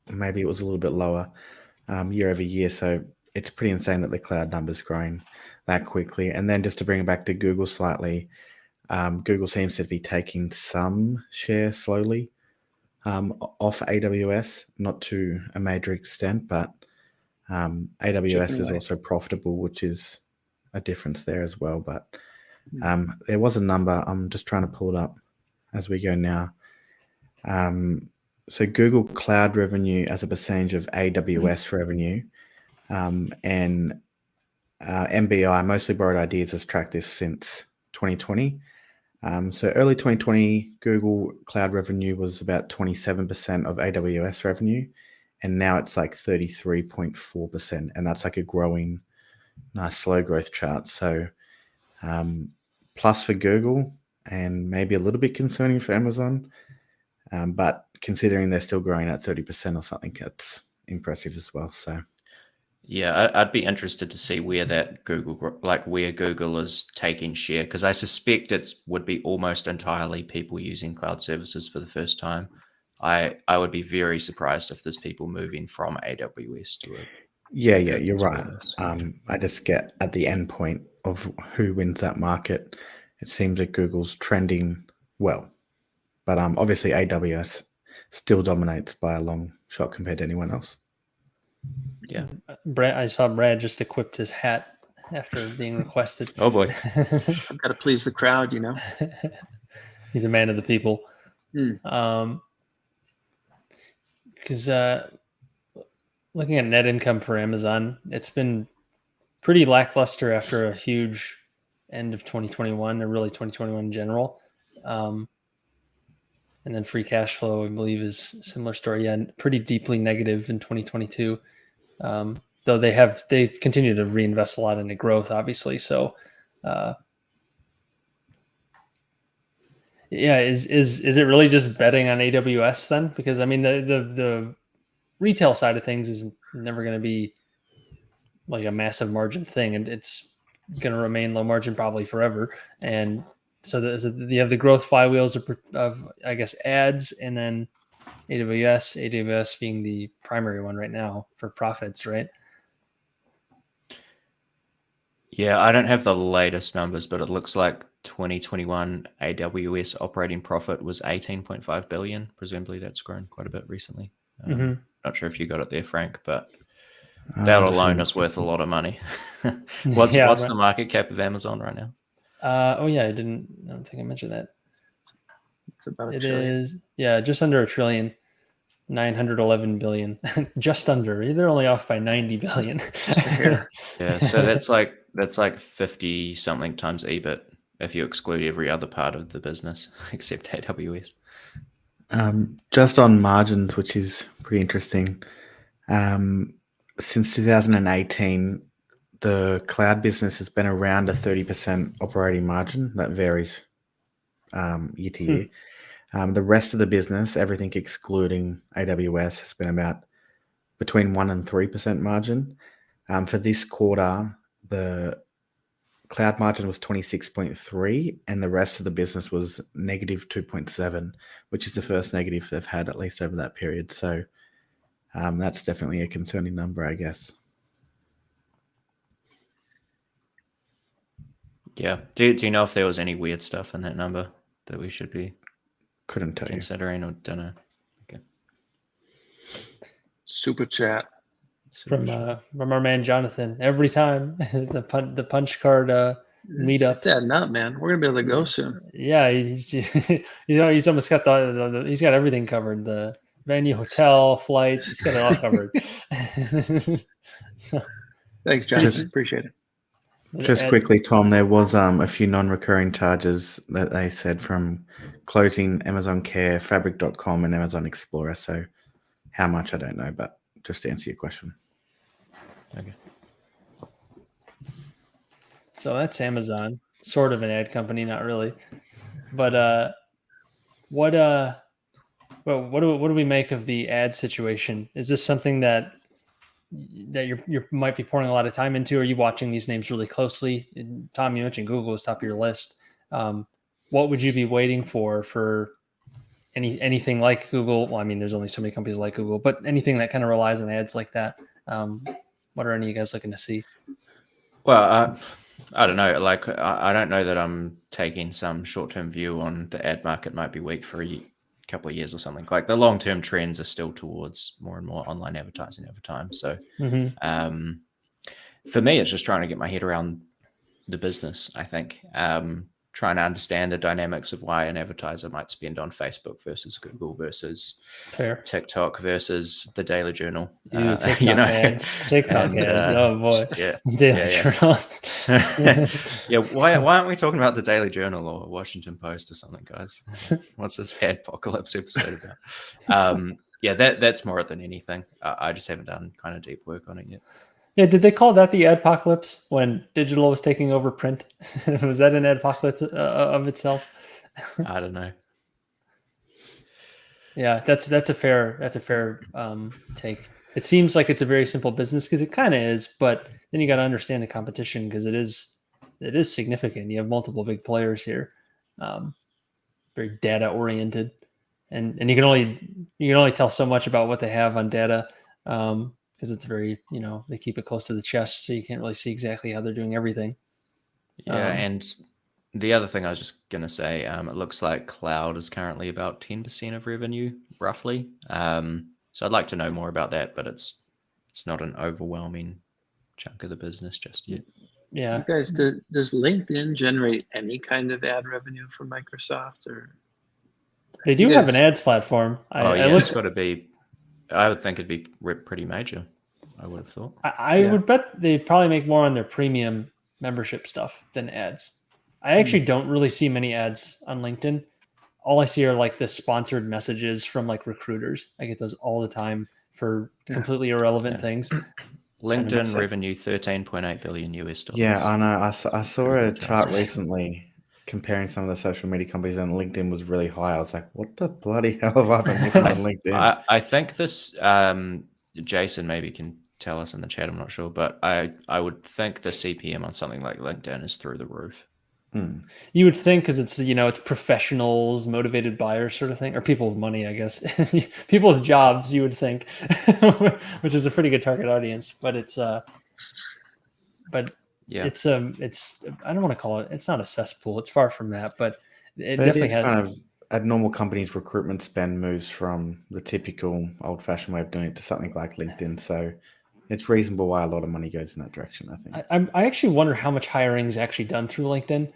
Maybe it was a little bit lower year over year. So it's pretty insane that the cloud numbers growing that quickly. And then just to bring it back to Google slightly, Google seems to be taking some share slowly off AWS, not to a major extent, but AWS is also profitable, which is a difference there as well. But there was a number. I'm just trying to pull it up as we go now. So Google Cloud revenue as a percentage of AWS revenue, and MBI, Mostly Borrowed Ideas, has tracked this since 2020. So early 2020, Google Cloud revenue was about 27% of AWS revenue, and now it's like 33.4%, and that's like a growing, nice slow growth chart. So plus for Google, and maybe a little bit concerning for Amazon, but considering they're still growing at 30% or something, that's impressive as well. So yeah, I'd be interested to see where that where Google is taking share, because I suspect it would be almost entirely people using cloud services for the first time. I would be very surprised if there's people moving from AWS to it. yeah, you're right. I just get at the end point of who wins that market. It seems that Google's trending well, but obviously AWS still dominates by a long shot compared to anyone else. Yeah, Brad, I saw Brad just equipped his hat after being requested. Oh boy. I've got to please the crowd, He's a man of the people. Mm. Because looking at net income for Amazon, it's been pretty lackluster after a huge end of 2021, or really 2021 in general. And then free cash flow, I believe, is a similar story. Yeah, pretty deeply negative in 2022. Though they continue to reinvest a lot into growth, obviously. So, is it really just betting on AWS then? Because I mean, the retail side of things is never going to be like a massive margin thing, and it's going to remain low margin probably forever. And so you have the growth flywheels of I guess ads, and then AWS being the primary one right now for profits, right? Yeah, I don't have the latest numbers, but it looks like 2021 AWS operating profit was 18.5 billion. Presumably that's grown quite a bit recently. Not sure if you got it there, Frank, but that alone is worth a lot of money. What's the market cap of Amazon right now? I don't think I mentioned that. It's about $1 trillion. Just under $1 trillion. 911 billion. Just under. They're only off by 90 billion. Yeah, so that's like 50 something times EBIT if you exclude every other part of the business except AWS. Just on margins, which is pretty interesting. Since 2018, the cloud business has been around a 30% operating margin. That varies year to year. The rest of the business, everything excluding AWS, has been about between 1% and 3% margin. For this quarter, the cloud margin was 26.3%, and the rest of the business was negative 2.7%, which is the first negative they've had at least over that period. So that's definitely a concerning number, I guess. Yeah. Do you know if there was any weird stuff in that number that we should be couldn't tell considering you. Or don't know? Okay. Super chat. from our man Jonathan. Every time the punch card meetup. It's adding up, man. We're gonna be able to go soon. Yeah, he's he's almost got he's got everything covered. The venue, hotel, flights. He's got it all covered. So, thanks, Jonathan. Appreciate it. Just quickly, Tom, there was a few non-recurring charges that they said from closing Amazon Care, Fabric.com, and Amazon Explorer. So how much, I don't know, but just to answer your question. Okay. So that's Amazon, sort of an ad company, not really. But what do we make of the ad situation? Is this something that you might be pouring a lot of time into? Are you watching these names really closely? And Tom, you mentioned Google was top of your list. What would you be waiting for anything like Google? Well, I mean, there's only so many companies like Google, but anything that kind of relies on ads like that. What are any of you guys looking to see? Well, I don't know. Like, I don't know that I'm taking some short-term view on the ad market might be weak for a couple of years or something. Like, the long-term trends are still towards more and more online advertising over time. So for me, it's just trying to get my head around the business, I think. Trying to understand the dynamics of why an advertiser might spend on Facebook versus Google versus TikTok versus the Daily Journal. TikTok ads. TikTok ads. Oh boy. Yeah. Daily Journal. Yeah. Why aren't we talking about the Daily Journal or Washington Post or something, guys? What's this Adpocalypse episode about? Yeah, that's more than anything. I just haven't done kind of deep work on it yet. Yeah, did they call that the Adpocalypse when digital was taking over print? Was that an Adpocalypse of itself? I don't know. Yeah, that's a fair take. It seems like it's a very simple business because it kind of is, but then you got to understand the competition because it is significant. You have multiple big players here, very data oriented, and you can only tell so much about what they have on data. Because it's very, they keep it close to the chest, so you can't really see exactly how they're doing everything. Yeah, and the other thing I was just going to say, it looks like cloud is currently about 10% of revenue, roughly. So I'd like to know more about that, but it's not an overwhelming chunk of the business just yet. Yeah. You guys, does LinkedIn generate any kind of ad revenue for Microsoft? Or they do have an ads platform. It's got to be. I would think it'd be pretty major. I would have thought. I would bet they probably make more on their premium membership stuff than ads. I actually don't really see many ads on LinkedIn. All I see are like the sponsored messages from like recruiters. I get those all the time for completely irrelevant things. LinkedIn revenue $13.8 billion US. Yeah, I know. I saw a chart recently comparing some of the social media companies, and LinkedIn was really high. I was like, what the bloody hell have I been missing on LinkedIn? I think this, Jason maybe can tell us in the chat, I'm not sure, but I would think the CPM on something like LinkedIn is through the roof. You would think because it's, it's professionals, motivated buyers sort of thing, or people with money, I guess. People with jobs, you would think, which is a pretty good target audience. But it's it's I don't want to call it. It's not a cesspool. It's far from that, but it definitely has kind of a normal company's recruitment spend moves from the typical old-fashioned way of doing it to something like LinkedIn. So it's reasonable why a lot of money goes in that direction, I think. I actually wonder how much hiring is actually done through LinkedIn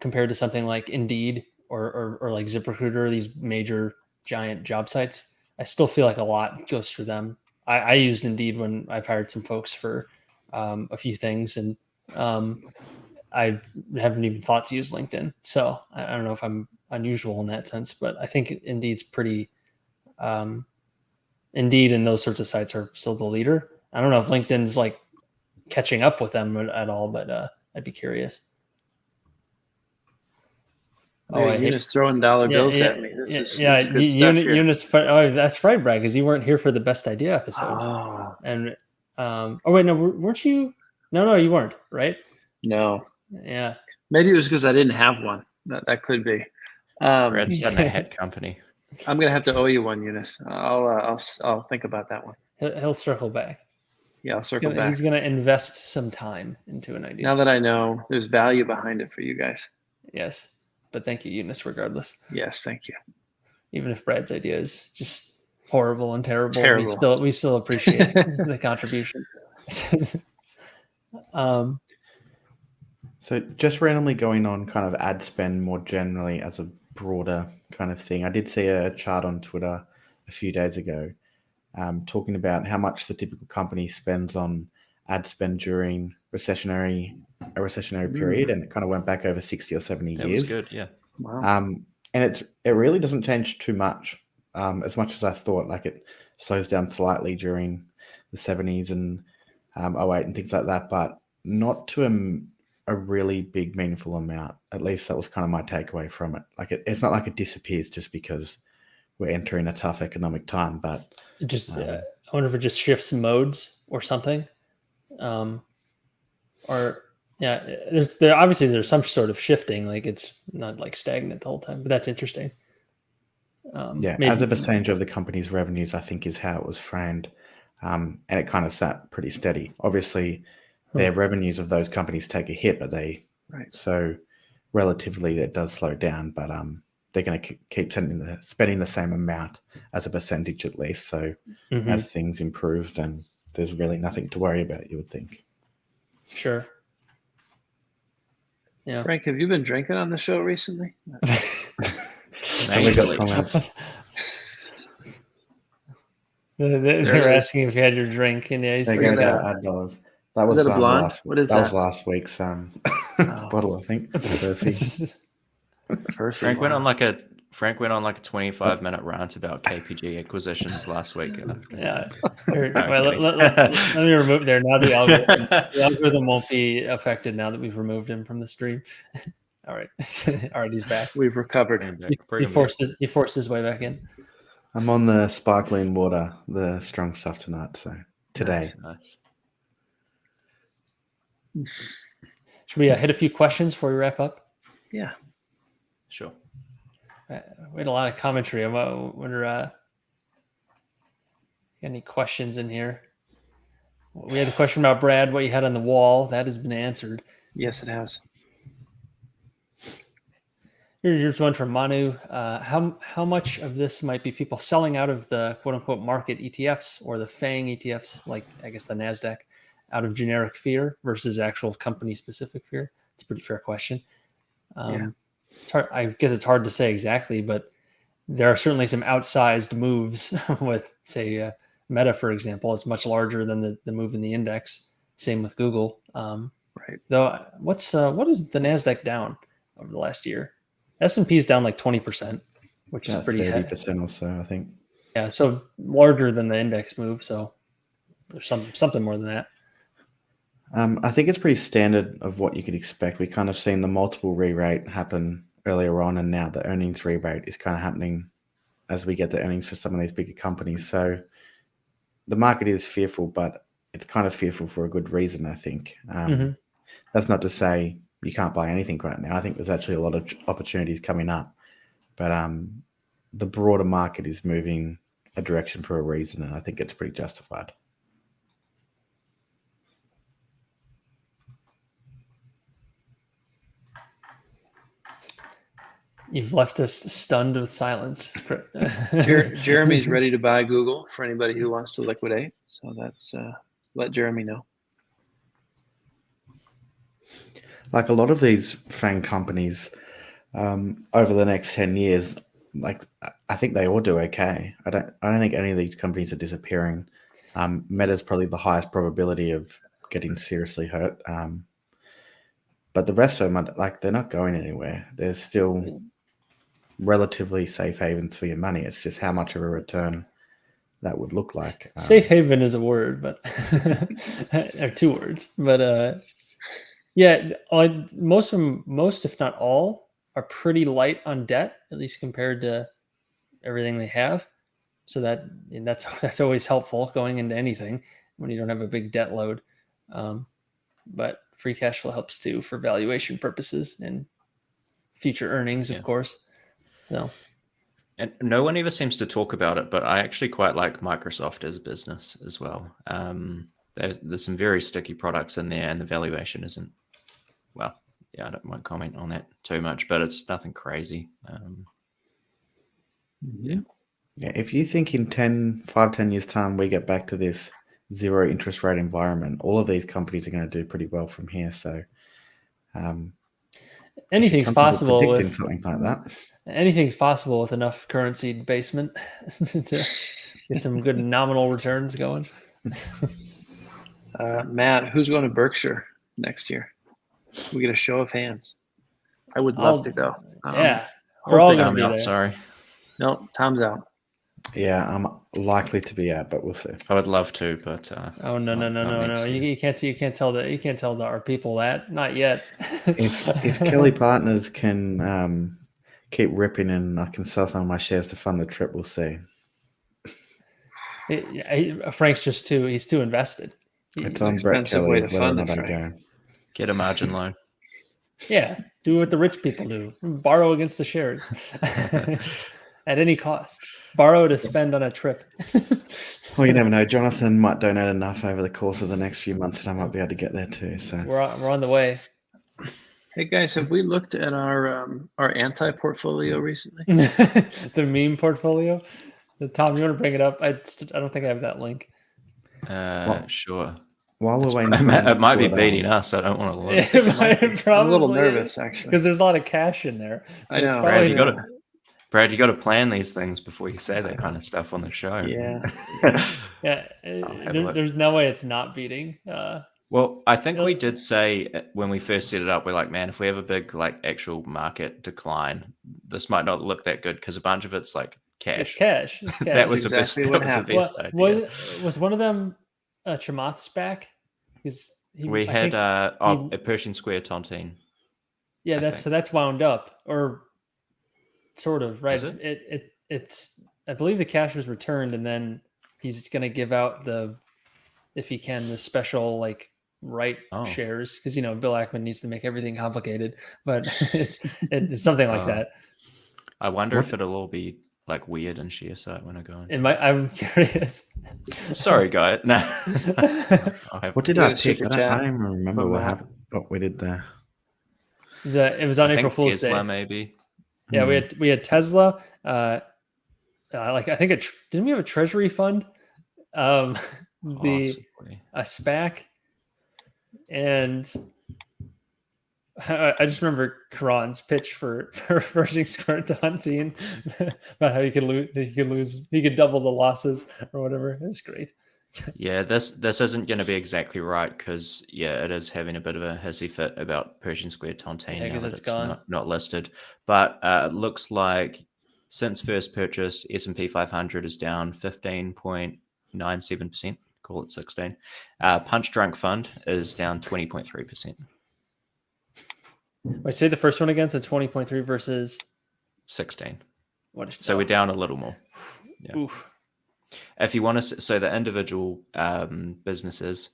compared to something like Indeed or like ZipRecruiter, these major giant job sites. I still feel like a lot goes through them. I used Indeed when I've hired some folks for a few things, and I haven't even thought to use LinkedIn. So I don't know if I'm unusual in that sense, but I think Indeed's pretty, Indeed and those sorts of sites are still the leader. I don't know if LinkedIn's like catching up with them at all, but I'd be curious. Eunice throwing dollar bills at me. This is good stuff here. Eunice, that's right, Brad, because you weren't here for the best idea episodes. Oh. And wait, no, weren't you? No, you weren't, right? No. Yeah. Maybe it was because I didn't have one. That could be. Brad's starting a hat company. I'm gonna have to owe you one, Eunice. I'll think about that one. He'll circle back. Yeah, I'll circle back. He's gonna invest some time into an idea. Now that I know there's value behind it for you guys. Yes, but thank you, Eunice, regardless. Yes, thank you. Even if Brad's idea is just horrible and terrible. Terrible. We still appreciate the contribution. So just randomly going on kind of ad spend more generally as a broader kind of thing. I did see a chart on Twitter a few days ago talking about how much the typical company spends on ad spend during a recessionary period, and it kind of went back over 60 or 70 years. It was good, yeah. Wow. And it really doesn't change too much as I thought. Like it slows down slightly during the 70s and 08 and things like that, but not to a really big, meaningful amount. At least that was kind of my takeaway from it. Like it's not like it disappears just because we're entering a tough economic time, but it just I wonder if it just shifts modes or something. Or yeah, obviously there's some sort of shifting, like it's not like stagnant the whole time, but that's interesting. As a percentage of the company's revenues, I think is how it was framed. And it kind of sat pretty steady. Obviously, their revenues of those companies take a hit, but so relatively it does slow down, but they're going to keep spending the same amount as a percentage at least. So as things improve, then there's really nothing to worry about, you would think. Sure. Yeah. Frank, have you been drinking on the show recently? We got comments. They're asking if you had your drink, and They go to ad dollars. That was Is that a blonde? What is that? That was last week's bottle, I think. Frank went on like a 25-minute rant about KPG acquisitions last week. Yeah. Let me remove there. Now the algorithm won't be affected now that we've removed him from the stream. All right. All right, he's back. We've recovered. He forced his way back in. I'm on the sparkling water, the strong stuff tonight. So today. Nice. Should we hit a few questions before we wrap up? Yeah. Sure. We had a lot of commentary. I wonder any questions in here. We had a question about Brad, what you had on the wall. That has been answered. Yes, it has. Here's one from Manu. How much of this might be people selling out of the quote unquote market ETFs or the FANG ETFs, like I guess the NASDAQ, out of generic fear versus actual company specific fear? It's a pretty fair question. It's hard, I guess it's hard to say exactly, but there are certainly some outsized moves with, say, Meta, for example. It's much larger than the move in the index. Same with Google. Right. Though, what is the NASDAQ down over the last year? S&P is down like 20%, which is pretty 30% or so, I think. Yeah, so larger than the index move. So there's something more than that. I think it's pretty standard of what you could expect. We kind of seen the multiple re-rate happen earlier on, and now the earnings re-rate is kind of happening as we get the earnings for some of these bigger companies. So the market is fearful, but it's kind of fearful for a good reason, I think. That's not to say you can't buy anything right now. I think there's actually a lot of opportunities coming up, but the broader market is moving a direction for a reason, and I think it's pretty justified. You've left us stunned with silence. Jeremy's ready to buy Google for anybody who wants to liquidate. So that's let Jeremy know. Like a lot of these FANG companies over the next 10 years, like I think they all do okay. I don't think any of these companies are disappearing. Meta's probably the highest probability of getting seriously hurt. But the rest of them, they're not going anywhere. They're still relatively safe havens for your money. It's just how much of a return that would look like. Safe haven is a word, but or two words. But yeah, most of them, if not all, are pretty light on debt, at least compared to everything they have. So that's always helpful going into anything when you don't have a big debt load. But free cash flow helps too for valuation purposes and future earnings, of course. So, and no one ever seems to talk about it, but I actually quite like Microsoft as a business as well. There's some very sticky products in there, and the valuation isn't. Well, yeah, won't comment on that too much, but it's nothing crazy. Yeah. Yeah, if you think in 5, 10 years time we get back to this zero interest rate environment, all of these companies are going to do pretty well from here. So Anything's possible predicting with something like that. Anything's possible with enough currency basement to get some good nominal returns going. Matt, who's going to Berkshire next year? We get a show of hands. I would love to go. Yeah, we're all hoping- going to be there. Sorry. No, Tom's out. Yeah, I'm likely to be out, but we'll see. I would love to, but Oh no! You can't tell our people that. Not yet. If Kelly Partners can keep ripping and I can sell some of my shares to fund the trip, we'll see. Frank's he's too invested. It's on Brett expensive Kelly way to whether or fund not it, I Frank. go. get a margin loan. Yeah, do what the rich people do. Borrow against the shares at any cost. Borrow to spend on a trip. Well, you never know. Jonathan might donate enough over the course of the next few months that I might be able to get there too. So We're on the way. Hey guys, have we looked at our anti-portfolio recently? The meme portfolio. Tom, you want to bring it up? I don't think I have that link. Sure. while we're waiting, It might be beating us. I don't want to look. I'm a little nervous, actually. because there's a lot of cash in there. So I know. it's Brad, probably- you got to plan these things before you say that kind of stuff on the show. Yeah. Yeah, have a look. there's no way it's not beating. Well, I think we did say when we first set it up, we're like, man, if we have a big actual market decline, this might not look that good because a bunch of it's like cash. It's cash. It's cash. That was exactly the what best. That was the best idea. Was one of them Chamath's back? Because We had a Pershing Square Tontine. Yeah, I that's think. wound up or sort of right. Is It's I believe the cash was returned, and then he's going to give out if he can, the special shares because Bill Ackman needs to make everything complicated, but it's something like that. I wonder if it'll all be like weird and share site when I go in. I'm curious. Sorry, guys. No. What did We I had a pick? super I chat don't even remember from what Matt. happened. What we did there. It was on I April think Fool's Tesla Day. maybe. Yeah, we had Tesla. I think didn't we have a treasury fund? Possibly. A SPAC, and I just remember Karan's pitch for Pershing Square Tontine about how you could double the losses or whatever. It was great. Yeah, this isn't going to be exactly right because it is having a bit of a hissy fit about Pershing Square Tontine now 'cause that it's it's gone. not listed. But it looks like since first purchased, S&P 500 is down 15.97%. Call it 16. Punch Drunk Fund is down 20.3%. Wait, say the first one again. So 20.3 versus 16. what? So we're down a little more. Yeah. Oof. If you want to, so the individual businesses,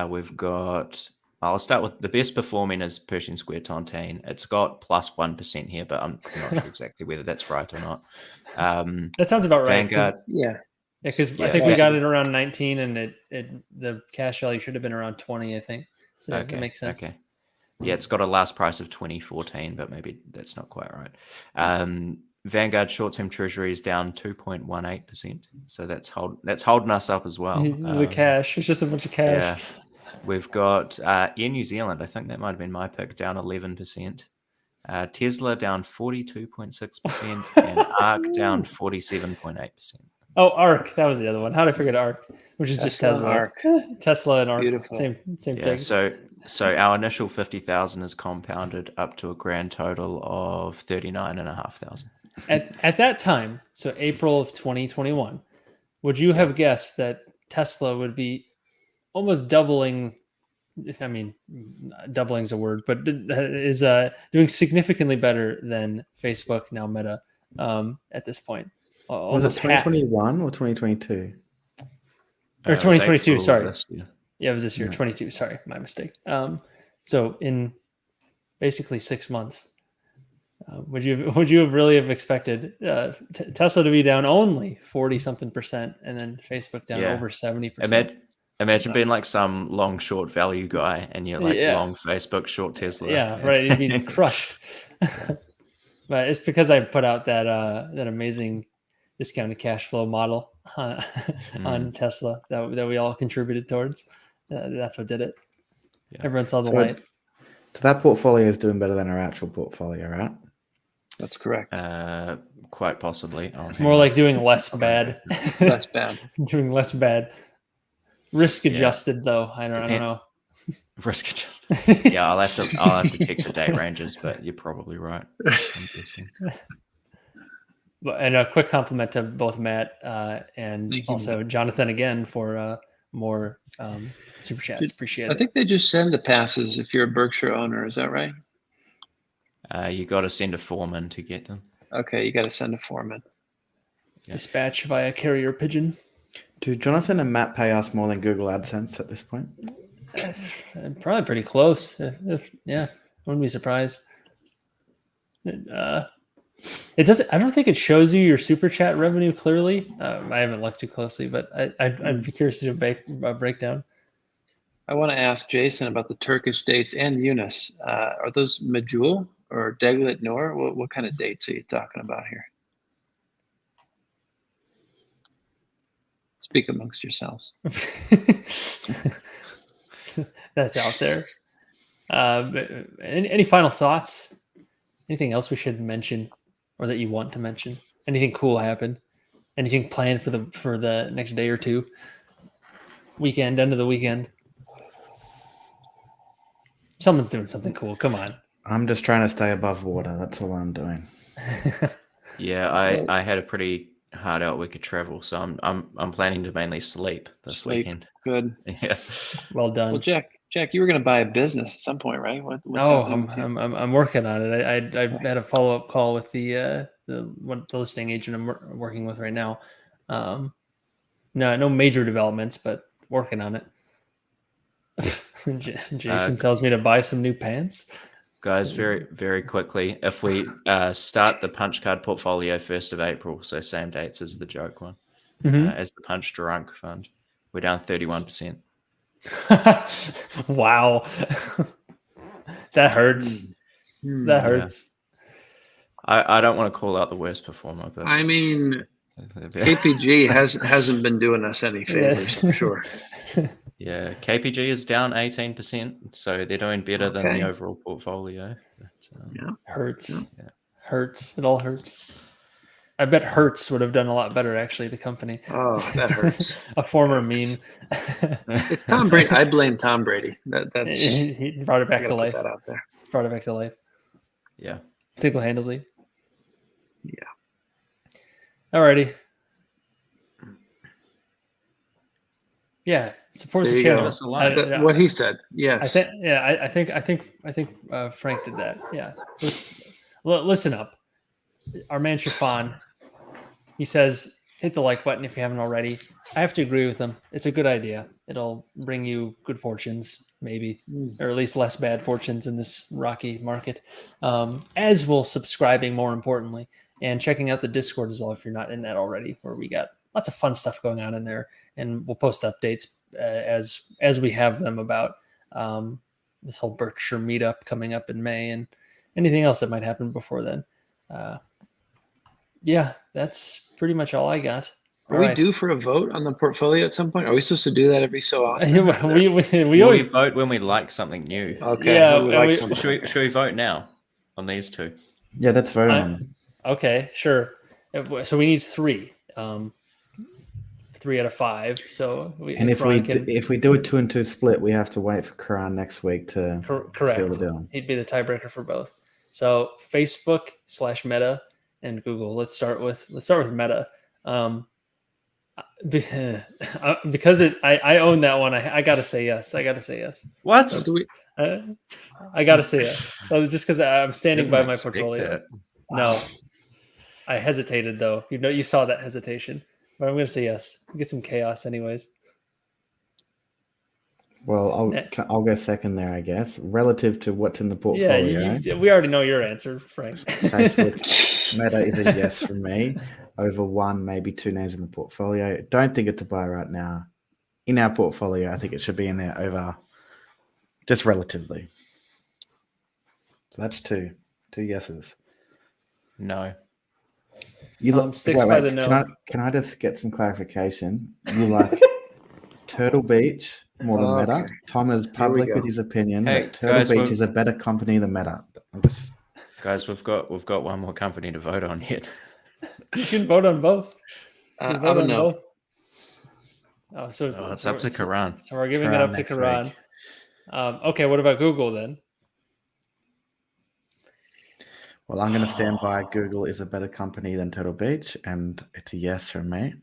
we've got. I'll start with the best performing is Pershing Square Tontine. It's got plus 1% here, but I'm not sure exactly whether that's right or not. That sounds about right. Vanguard. Yeah. Because Yeah, I think we yeah. got it around 19, and the cash value should have been around 20. I think. So that makes sense. Okay. Yeah, it's got a last price of 2014, but maybe that's not quite right. Vanguard short-term treasury is down 2.18%, so that's holding us up as well. The cash, it's just a bunch of cash. Yeah, we've got Air New Zealand. I think that might have been my pick, down 11%. Tesla down 42.6%, and ARK down 47.8%. Oh, ARK, that was the other one. How did I forget ARK? Which is just Tesla Tesla. and ARK. Tesla and ARK, Beautiful. same Yeah, thing. so our initial 50,000 is compounded up to a grand total of 39,500. At that time, so April of 2021, would you have guessed that Tesla would be almost doubling? I mean, doubling is a word, but is doing significantly better than Facebook, now Meta, at this point. Was it 2021 or 2022? Or 2022? Sorry, Yeah. yeah, it was this year, Yeah. 22. Sorry, my mistake. So in basically 6 months, would you have really have expected Tesla to be down only 40-something%, and then Facebook down over 70%? Imagine being like some long short value guy, and you're like long Facebook, short Tesla. Yeah, right. You'd be crushed. But it's because I put out that amazing discounted cash flow model on Tesla that we all contributed towards. That's what did it. Yeah. Everyone saw the So- light. So that portfolio is doing better than our actual portfolio, right? That's correct. Quite possibly. More like doing less bad. Less bad. Doing less bad. Risk adjusted though. I don't know. risk adjusted. Yeah, I'll have to check the date ranges, but you're probably right. I'm guessing. And a quick compliment to both Matt and Thank you, also Jonathan again for more super chats. Appreciate I it. think they just send the passes if you're a Berkshire owner. Is that right? You got to send a form in to get them. Okay, you got to send a form in. Dispatch via carrier pigeon. Do Jonathan and Matt pay us more than Google AdSense at this point? Probably pretty close. Yeah, wouldn't be surprised. It doesn't. I don't think it shows you your super chat revenue clearly. I haven't looked too closely, but I'd be curious to do a breakdown. I want to ask Jason about the Turkish dates and Yunus. Are those Majul or Deglet Nur? What kind of dates are you talking about here? Speak amongst yourselves. That's out there. Any final thoughts? Anything else we should mention, or that you want to mention? Anything cool happen? Anything planned for the next day or two? Weekend, end of the weekend. Someone's doing something cool. Come on. I'm just trying to stay above water. That's all I'm doing. Yeah, I had a pretty hard out week of travel, so I'm planning to mainly sleep this weekend. Good. Yeah. Well done. Well, Jack, you were going to buy a business at some point, right? What's Oh, happening with you? I'm working on it. I had a follow up call with the listing agent I'm working with right now. No major developments, but working on it. Jason tells me to buy some new pants. Guys, very, very quickly, if we start the punch card portfolio 1st of April, so same dates as the joke one, as the punch drunk fund, we're down 31%. Wow. That hurts. That hurts. I don't want to call out the worst performer, but I mean, KPG hasn't been doing us any favors, I'm sure. yeah, KPG is down 18%, so they're doing better than the overall portfolio. But, Hurts. Yeah. Hurts. It all hurts. I bet Hertz would have done a lot better, actually, the company. Oh, that hurts. A former meme. It's Tom Brady. I blame Tom Brady. That's He brought it back to life. Put that out there. Brought it back to life. Yeah. Single-handedly. Yeah. Alrighty. Yeah, support the channel. What he said. Yes. I think Frank did that. Yeah. Listen up. Our man Chiffon, he says, hit the like button if you haven't already. I have to agree with him. It's a good idea. It'll bring you good fortunes, maybe, or at least less bad fortunes in this rocky market. As will subscribing, more importantly, and checking out the Discord as well if you're not in that already, where we got lots of fun stuff going on in there. And we'll post updates as we have them about this whole Berkshire meetup coming up in May and anything else that might happen before then. Yeah, that's pretty much all I got. Are we due for a vote on the portfolio at some point? Are we supposed to do that every so often? we always vote when we like something new. Okay. Yeah, should we vote now on these two? Yeah, that's vote on. Okay, sure. So we need 3. 3 out of 5. So if we do a 2-2 split, we have to wait for Karan next week to correct. seal the deal. He'd be the tiebreaker for both. So Facebook/Meta and Google. Let's start with Meta. Because I own that one. I gotta say yes. What? So do we? I gotta say yes. Just because I'm standing by my portfolio. No, I hesitated though. You saw that hesitation, but I'm gonna say yes. Get some chaos, anyways. Well, I'll go second there, I guess. Relative to what's in the portfolio. Yeah, we already know your answer, Frank. Facebook Meta is a yes from me. Over 1, maybe 2 names in the portfolio. Don't think it's a buy right now. In our portfolio, I think it should be in there over just relatively. So that's 2 yeses. No. Sticks by the Can note. can I just get some clarification? You like Turtle Beach more than Meta? Okay. Tom is public with his opinion Hey, that Turtle guys, Beach is a better company than Meta. Guys, we've got one more company to vote on yet. You can vote on both. You can I vote don't on know. both. Oh, so It's up to Karan. So we're giving it Karan up to next Karan. week. Okay, what about Google then? Well, I'm going to stand by Google is a better company than Turtle Beach, and it's a yes from me.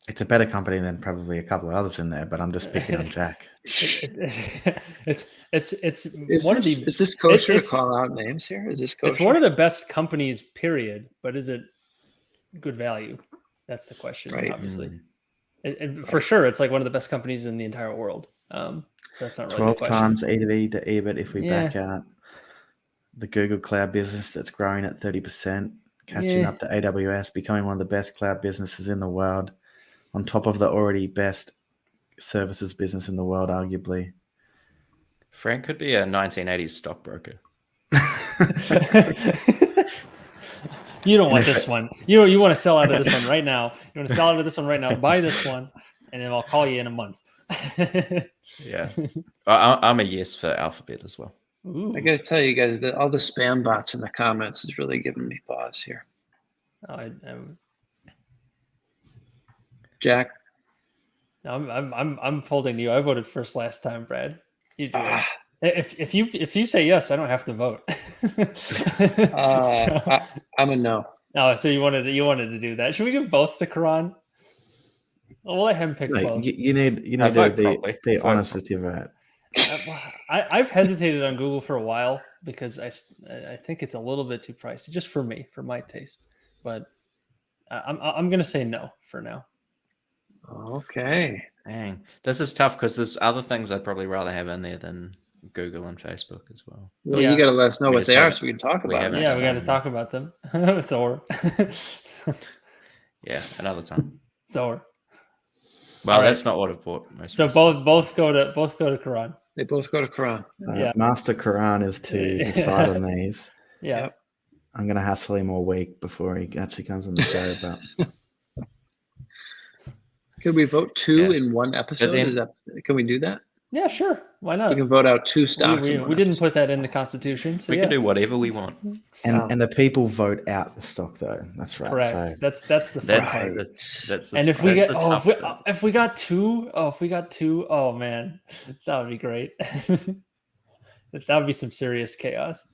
It's a better company than probably a couple of others in there, but I'm just picking on Jack. It's Is one this, of the. is this kosher it's- to call out names here? Is this kosher? It's one of the best companies, period. But is it good value? That's the question, Right. obviously. For sure, it's like one of the best companies in the entire world. So that's not really 12 the question. times EV to EBIT if we Yeah. back out the Google Cloud business that's growing at 30%, catching Yeah. up to AWS, becoming one of the best cloud businesses in the world, on top of the already best services business in the world, arguably. Frank could be a 1980s stockbroker. You don't want this one. You want to sell out of this one right now. You want to sell out of this one right now. Buy this one, and then I'll call you in a month. Yeah. I'm a yes for Alphabet as well. Ooh. I got to tell you guys that all the spam bots in the comments is really giving me pause here. Jack, I'm folding you. I voted first last time, Brad. You do it. If you say yes, I don't have to vote. I'm a no. Oh, so you wanted to do that? Should we give both to Karan? We'll let him pick both. You need I to vote be properly. honest with your vote. I've hesitated on Google for a while because I think it's a little bit too pricey, just for me, for my taste. But I'm gonna say no for now. Okay. Dang. This is tough because there's other things I'd probably rather have in there than Google and Facebook as well. Well, Yeah. you got to let us know We what just they are haven't- so we can talk we about haven't. it. Yeah, Next we got to time. talk about them. Thor. Yeah, another time. Thor. Well, All right. that's not what I've bought. So both go to Karan. They both go to Quran. Yeah. Master Karan is to decide on these. Yeah. Yep. I'm going to hassle him all week before he actually comes on the show. But Could we vote two Yeah. in one episode? then- Can we do that? Yeah, sure. Why not? We can vote out two stocks. in one We didn't episode. put that in the Constitution. So We yeah. can do whatever we want. and the people vote out the stock though. That's right. Correct. So That's the fun That's part. that's And if we that's get the tough bit. if we got two, oh man, that would be great. That would be some serious chaos.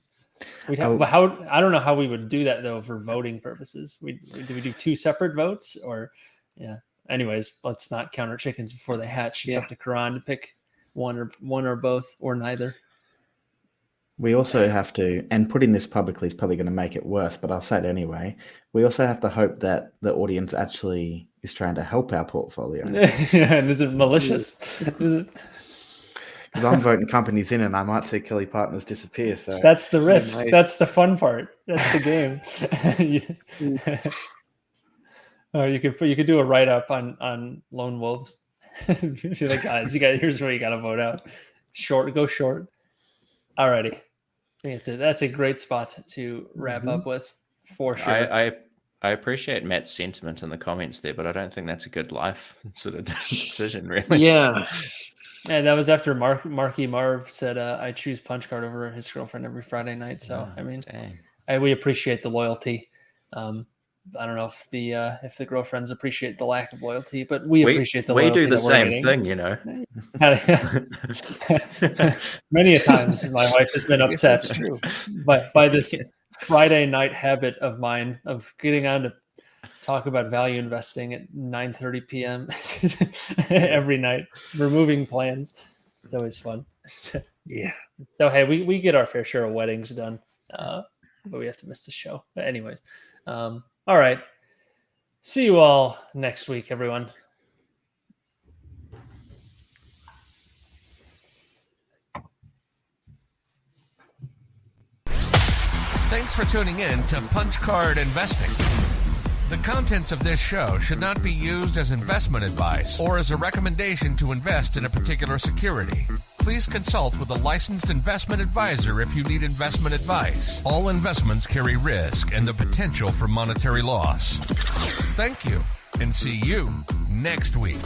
We'd have, but how I don't know how we would do that though for voting purposes. Do we do two separate votes or yeah? Anyways, let's not count our chickens before they hatch. It's Yeah. up to Karan to pick one or both or neither. we also have to, and putting this publicly is probably going to make it worse, but I'll say it anyway. We also have to hope that the audience actually is trying to help our portfolio. Yeah, and is it malicious? Is it? Because I'm voting companies in, and I might see Kelly Partners disappear. So That's the risk. might. That's the fun part. That's the game. Oh, you could do a write up on lone wolves. Be like, guys, here's where you got to vote out. Go short. Alrighty, I think that's a great spot to wrap up with for sure. I appreciate Matt's sentiment in the comments there, but I don't think that's a good life sort of decision, really. Yeah. And that was after Marky Marv said, "I choose punch card over his girlfriend every Friday night." So I mean, Dang. we appreciate the loyalty. I don't know if the girlfriends appreciate the lack of loyalty, but we appreciate the loyalty. We do the that we're same getting. thing, you know. Many a times, my wife has been upset That's true. by this Friday night habit of mine of getting on to talk about value investing at 9:30 p.m. every night, removing plans. It's always fun. Yeah. So hey, we get our fair share of weddings done, but we have to miss the show. But anyways, all right. See you all next week, everyone. Thanks for tuning in to Punch Card Investing. The contents of this show should not be used as investment advice or as a recommendation to invest in a particular security. Please consult with a licensed investment advisor if you need investment advice. All investments carry risk and the potential for monetary loss. Thank you, and see you next week.